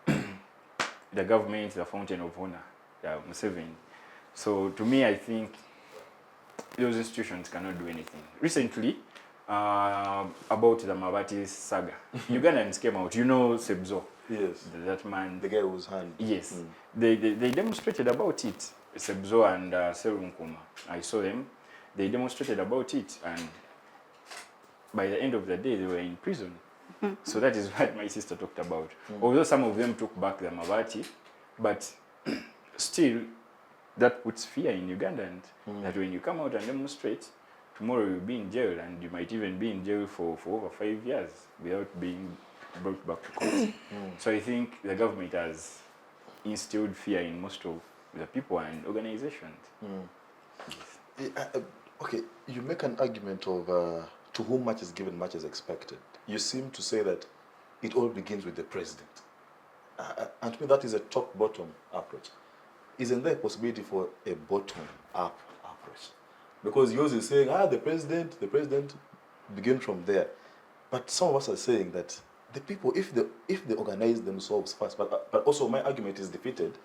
the government, the fountain of honor, Museveni. So to me, I think those institutions cannot do anything. Recently, about the Mabati saga, Ugandans came out. Sebzo. Yes. That man. The guy whose hand. Yes. They demonstrated about it. Sebzo and Serunkuma. I saw them. They demonstrated about it, and by the end of the day, they were in prison. So that is what my sister talked about. Although some of them took back the Mabati, but still, that puts fear in Ugandans that when you come out and demonstrate, tomorrow you'll be in jail, and you might even be in jail for over 5 years without being brought back to court. So I think the government has instilled fear in most of the people and organizations. Okay, you make an argument of to whom much is given, much is expected. You seem to say that it all begins with the president. And to me, that is a top-bottom approach. Isn't there a possibility for a bottom-up approach? Because yours is saying, the president begin from there. But some of us are saying that the people, if they organize themselves first, but also my argument is defeated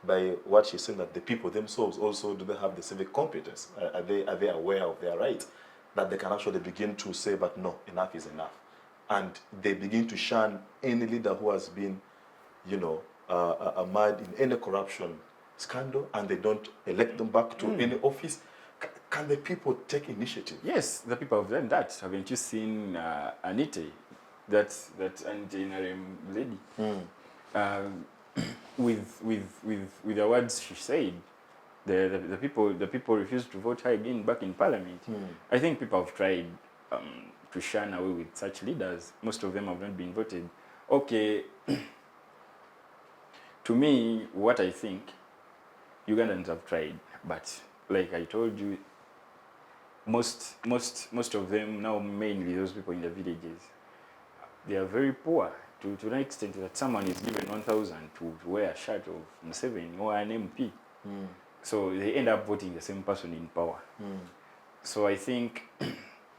by what she's saying, that the people themselves also, do they have the civic competence? Are they aware of their rights? That they can actually begin to say, but no, enough is enough. And they begin to shun any leader who has been, mad in any corruption scandal, and they don't elect them back to any office. Can the people take initiative? Yes, the people have done that. Haven't you seen Anite, that anti-NRM lady? With the words she said, the people refused to vote her again back in Parliament. I think people have tried to shun away with such leaders. Most of them have not been voted. Okay, to me, what I think, Ugandans have tried, but like I told you, most of them now, mainly those people in the villages, they are very poor to an extent that someone is given 1,000 to wear a shirt of Museveni or an MP. So they end up voting the same person in power. So I think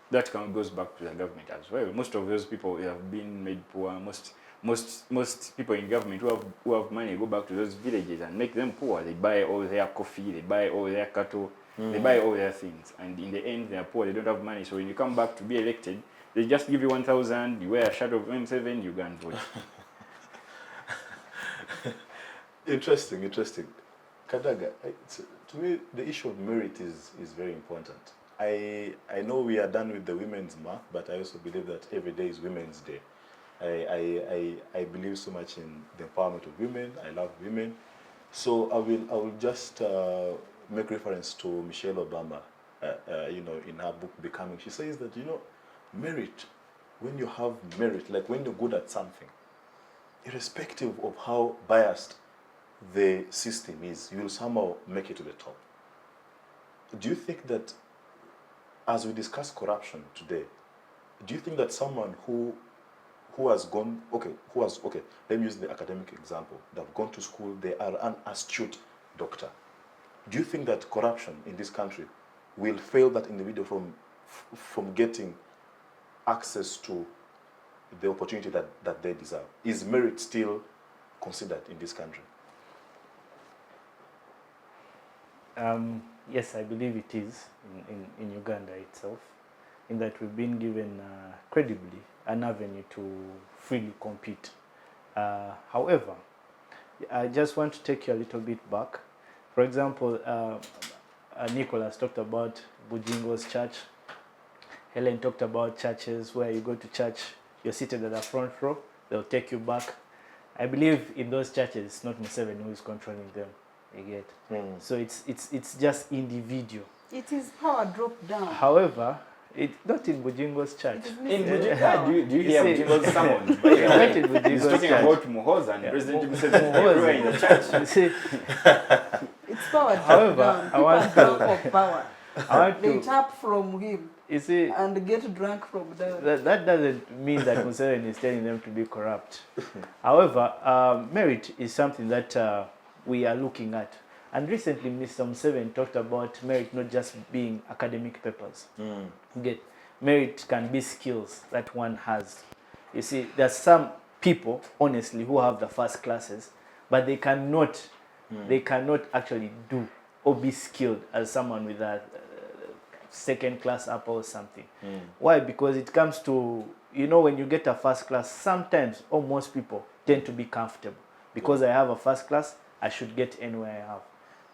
that goes back to the government as well. Most of those people have been made poor. Most people in government who have money go back to those villages and make them poor. They buy all their coffee, they buy all their cattle, they buy all their things. And in the end, they are poor, they don't have money. So when you come back to be elected, they just give you 1,000, you wear a shirt of M7, you go and vote. Interesting. Kidega, to me, the issue of merit is very important. I know we are done with the Women's Month, but I also believe that every day is Women's Day. I believe so much in the empowerment of women. I love women. So I will just make reference to Michelle Obama, you know, in her book Becoming. She says that, you know, merit, when you have merit, like when you're good at something, irrespective of how biased the system is, you will somehow make it to the top. Do you think that, as we discuss corruption today, do you think that someone who has gone, let me use the academic example, they've gone to school, they are an astute doctor, do you think that corruption in this country will fail that individual from getting access to the opportunity that they deserve? Is merit still considered in this country? Yes, I believe it is in Uganda itself, in that we've been given credibly an avenue to freely compete. However, I just want to take you a little bit back. For example, Nicholas talked about Bujingo's church. Hellen talked about churches where you go to church, you're seated at the front row, they'll take you back. I believe in those churches, it's not Museveni who is controlling them. You get? So it's just individual. It is power drop down. However, not in Bujingo's church. In Bujingo, do you hear Bujingo's sermons? Not in Bujingo's He's talking church. about Muhoza and President Museveni everywhere in the church. You see, It's power drop However, down. I want People to- drunk of power. I want They to, tap from him you see, and get drunk from them. that doesn't mean that Museveni is telling them to be corrupt. However, merit is something that we are looking at. And recently, Mr. Museveni talked about merit not just being academic papers. Get merit can be skills that one has. You see, there's some people, honestly, who have the first classes, but they cannot actually do or be skilled as someone with a second class upper or something. Why? Because it comes to, you know, when you get a first class, sometimes, or most people, tend to be comfortable. Because I have a first class, I should get anywhere I have.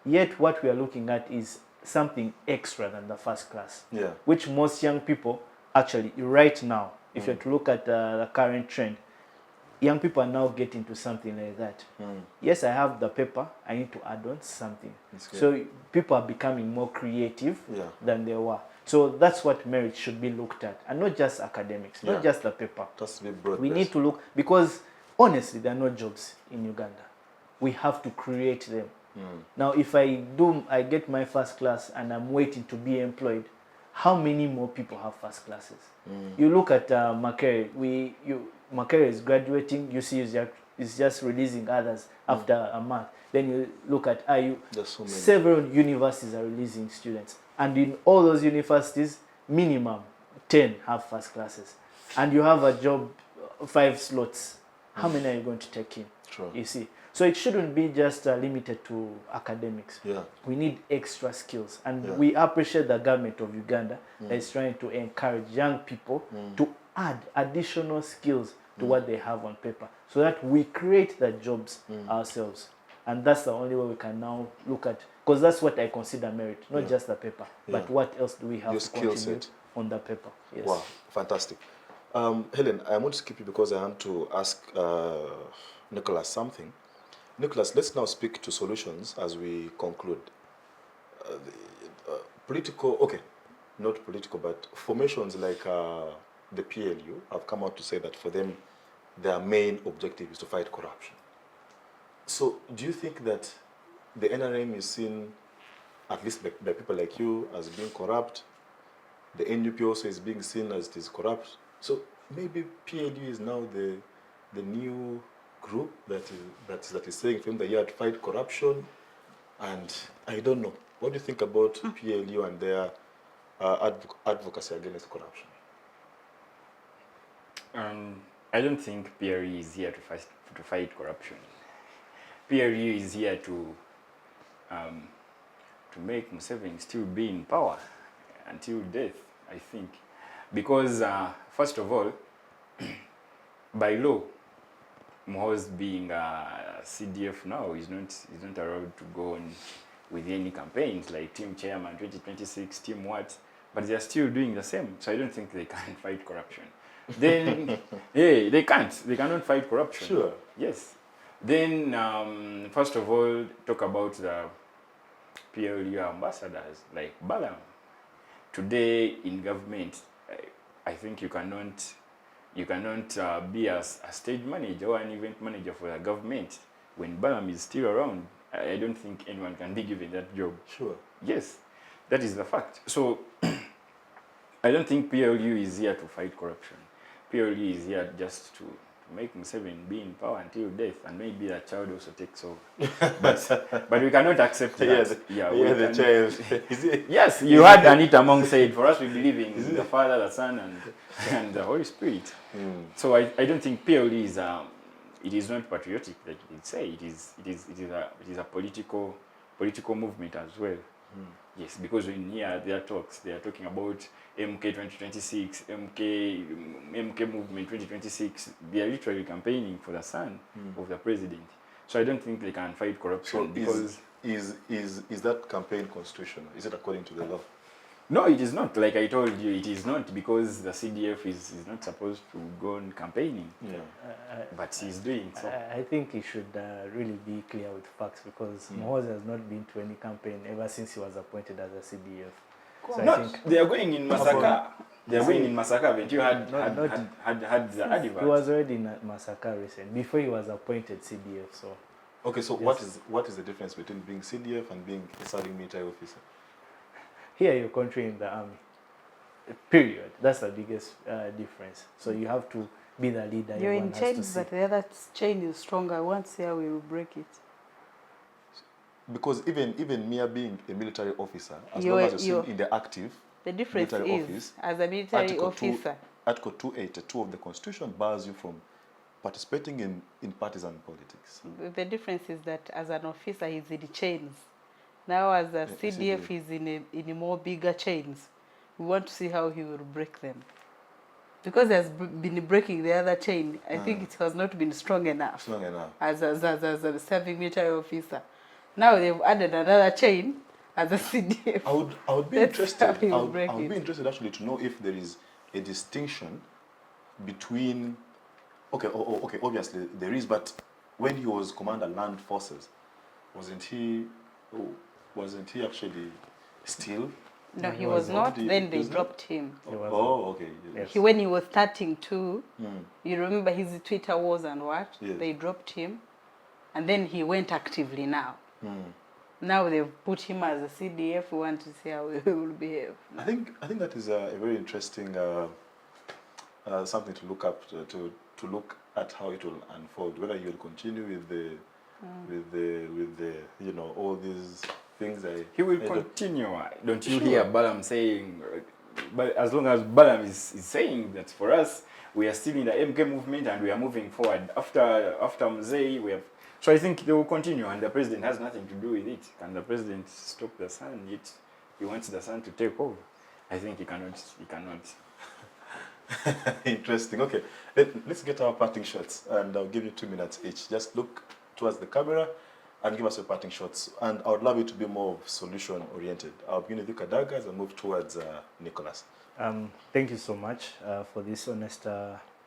Yet what we are looking at is something extra than the first class. Yeah. Which most young people, actually, right now, if you're to look at the current trend, young people are now getting to something like that. Yes, I have the paper, I need to add on something. So people are becoming more creative than they were. So that's what merit should be looked at. And not just academics, not just the paper. That's the broad We base. need to look, because honestly, there are no jobs in Uganda. We have to create them. Now, if I get my first class and I'm waiting to be employed, how many more people have first classes? You look at Makere, Makere is graduating, you see is just releasing others after a month. Then you look at IU, so several universities are releasing students. And in all those universities, minimum 10 have first classes. And you have a job, 5 slots. How many are you going to take in? True. You see. So it shouldn't be just limited to academics. We need extra skills. And we appreciate the government of Uganda that is trying to encourage young people to add additional skills to what they have on paper, so that we create the jobs ourselves. And that's the only way we can now look at, because that's what I consider merit, not just the paper, but what else do we have Your to skill contribute set on the paper. Yes. Wow, fantastic. Hellen, I want to skip you because I want to ask Nicholas something. Nicholas, let's now speak to solutions as we conclude. Not political, but formations like the PLU have come out to say that for them, their main objective is to fight corruption. So do you think that the NRM is seen, at least by people like you, as being corrupt? The NUP also is being seen as it is corrupt. So maybe PLU is now the new group that is saying from the year to fight corruption. And I don't know. What do you think about PLU and their advocacy against corruption? I don't think PLU is here to fight corruption. PLU is here to make Museveni still be in power until death, I think. Because, first of all, by law, Moses being a CDF now is not allowed to go on with any campaigns like team chairman 2026, team what, but they are still doing the same. So I don't think they can fight corruption. Then, yeah, they cannot fight corruption. Sure. Yes. Then, first of all, talk about the PLU ambassadors like Balaam. Today in government, I think you cannot be a stage manager or an event manager for the government when Balaam is still around. I don't think anyone can be given that job. Sure. Yes, that is the fact. So I don't think PLU is here to fight corruption. PLU is here just to make Museveni be in power until death, and maybe the child also takes over. But we cannot accept that. Yes, yeah, the child. Is it? Yes, you had Anita Mong said, for us we believe in the Father, the Son, and the Holy Spirit. So I don't think PLU is it is not patriotic like you say. It is a political movement as well. Yes, because when here their talks, they are talking about MK 2026, MK movement 2026. They are literally campaigning for the son of the president. So I don't think they can fight corruption. So because is that campaign constitutional? Is it according to the law? no, it is not. Like I told you, it is not, because the CDF is not supposed to go on campaigning. Yeah. But he's doing so. I think he should really be clear with facts, because Moses has not been to any campaign ever since he was appointed as a CDF. So No, I think they are going in Masaka. They are going in Masaka. Haven't you had the advert? he was already in Masaka recently, before he was appointed CDF. So Okay, so Yes. what is the difference between being CDF and being a serving military officer? here you're country in the army. Period. That's the biggest difference. So you have to be the leader. You're everyone in has to chains, see. but the other chain is stronger. Once here, we will break it. Because even mere being a military officer, as You're- long as you're you're- still in the active The difference military is, office, as a military Article 2 officer, Article 282 of the Constitution bars you from participating in partisan politics. the difference is that as an officer, he's in chains. Now, as a CDF, CDF. he's in a more bigger chains. We want to see how he will break them. Because he has been breaking the other chain, I think it has not been strong enough. Strong enough. As a serving military officer. Now they've added another chain as a CDF. I would be That's interested. how you I would break be it. interested actually to know if there is a distinction between. Okay, okay. Obviously there is, but when he was Commander Land Forces, wasn't he actually still? No, he He was was not. not. Then He they was not. dropped him. He was Oh, okay. Yes. When he was starting to, Mm. you remember his Twitter wars and what? Yes. They dropped him. And then he went actively now. Mm. Now they've put him as a CDF. We want to see how he will behave. I think that is a very interesting something to look up to look at how it will unfold. Whether you will continue with the all these things. He will continue. Don't you hear Balaam saying? But as long as Balaam is saying that for us, we are still in the MK movement and we are moving forward. After Museveni, we have. So I think they will continue, and the president has nothing to do with it. Can the president stop the sun? Yet he wants the sun to take over. I think he cannot. He cannot. Interesting. Okay, let's get our parting shots, and I'll give you 2 minutes each. Just look towards the camera and give us your parting shots. And I would love you to be more solution oriented. I'll begin with you, Kidega, as I move towards Nicholas. Thank you so much for this honest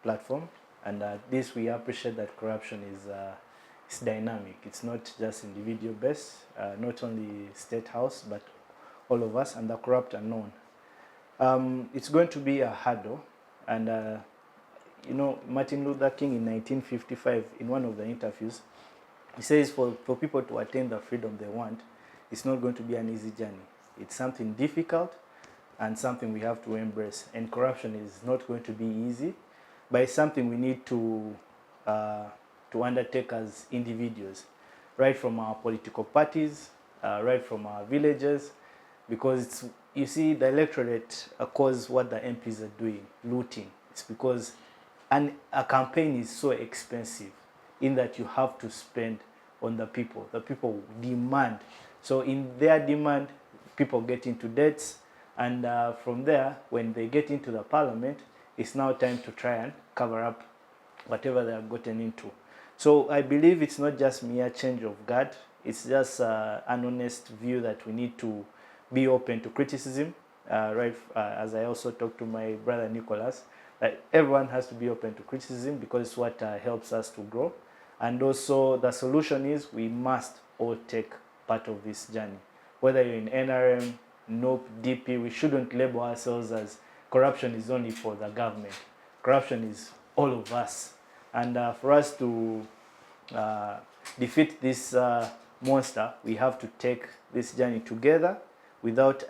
platform. And this, we appreciate that corruption is dynamic. It's not just individual based, not only State House, but all of us, and the corrupt are known. It's going to be a hurdle. And, Martin Luther King in 1955, in one of the interviews, he says for people to attain the freedom they want, it's not going to be an easy journey. It's something difficult and something we have to embrace. And corruption is not going to be easy, but it's something we need to undertake as individuals, right from our political parties, right from our villages, because you see the electorate cause what the MPs are doing, looting. It's because a campaign is so expensive in that you have to spend on the people. The people demand. So in their demand, people get into debts, and from there, when they get into the parliament, it's now time to try and cover up whatever they have gotten into. So I believe it's not just mere change of guard. It's just an honest view that we need to be open to criticism. As I also talked to my brother Nicholas, that everyone has to be open to criticism because it's what helps us to grow. And also the solution is we must all take part of this journey. Whether you're in NRM, NUP, DP, we shouldn't label ourselves as corruption is only for the government. Corruption is all of us. And for us to defeat this monster, we have to take this journey together without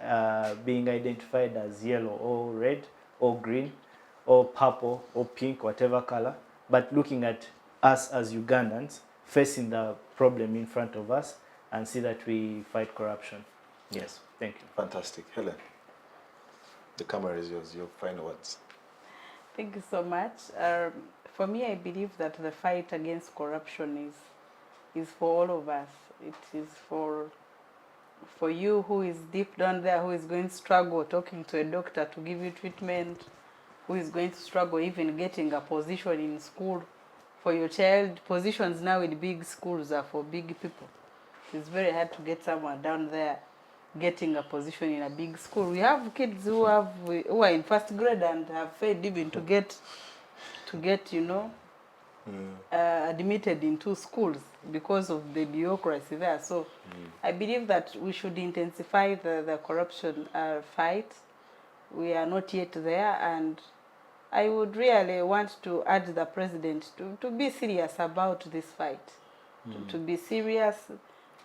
being identified as yellow or red or green or purple or pink, whatever color, but looking at us as Ugandans, facing the problem in front of us and see that we fight corruption. Yes, thank you. Fantastic. Hellen, the camera is yours. Your final words. Thank you so much. For me, I believe that the fight against corruption is for all of us. It is for you who is deep down there, who is going to struggle talking to a doctor to give you treatment, who is going to struggle even getting a position in school. For your child, positions now in big schools are for big people. It's very hard to get someone down there getting a position in a big school. We have kids who are in first grade and have failed even to get admitted into schools because of the bureaucracy there. So I believe that we should intensify the corruption fight. We are not yet there, and I would really want to urge the president to be serious about this fight, to be serious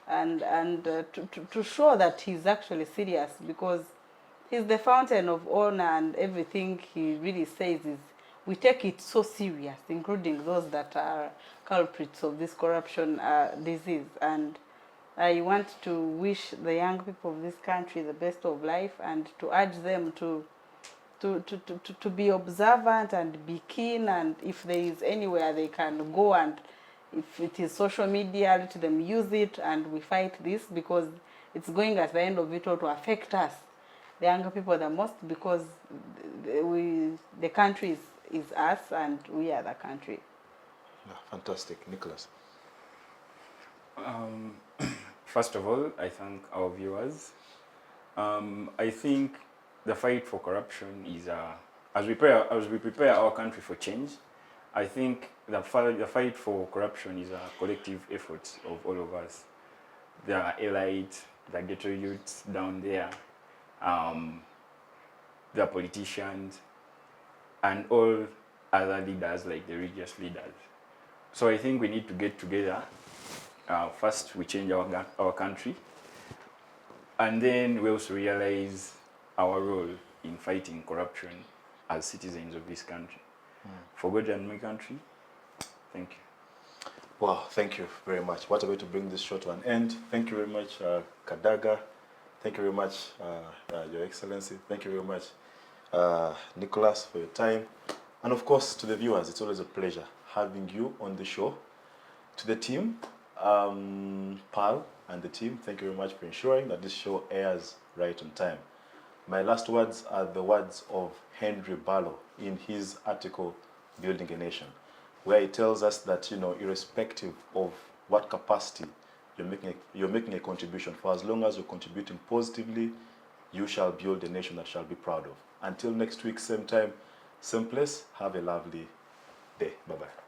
and to show that he's actually serious, because he's the fountain of honor, and everything he really says is we take it so serious, including those that are culprits of this corruption disease. And I want to wish the young people of this country the best of life, and to urge them to be observant and be keen, and if there is anywhere they can go, and if it is social media, let them use it, and we fight this, because it's going at the end of it all to affect us, the younger people, the most, because the country is us and we are the country. Fantastic. Nicholas. First of all, I thank our viewers. I think the fight for corruption is, as we prepare our country for change, I think the fight for corruption is a collective effort of all of us. The elite, the ghetto youths down there, the politicians, and all other leaders like the religious leaders. So I think we need to get together. First, we change our country, and then we also realize our role in fighting corruption as citizens of this country. For God and my country, thank you. Wow, thank you very much. What a way to bring this show to an end. Thank you very much, Kidega. Thank you very much, Your Excellency. Thank you very much, Nicholas, for your time. And of course, to the viewers, it's always a pleasure having you on the show. To the team, Pal and the team, thank you very much for ensuring that this show airs right on time. My last words are the words of Henry Barlow in his article, Building a Nation, where he tells us that, irrespective of what capacity you're making a contribution, for as long as you're contributing positively, you shall build a nation that shall be proud of. Until next week, same time, same place, have a lovely day. Bye-bye.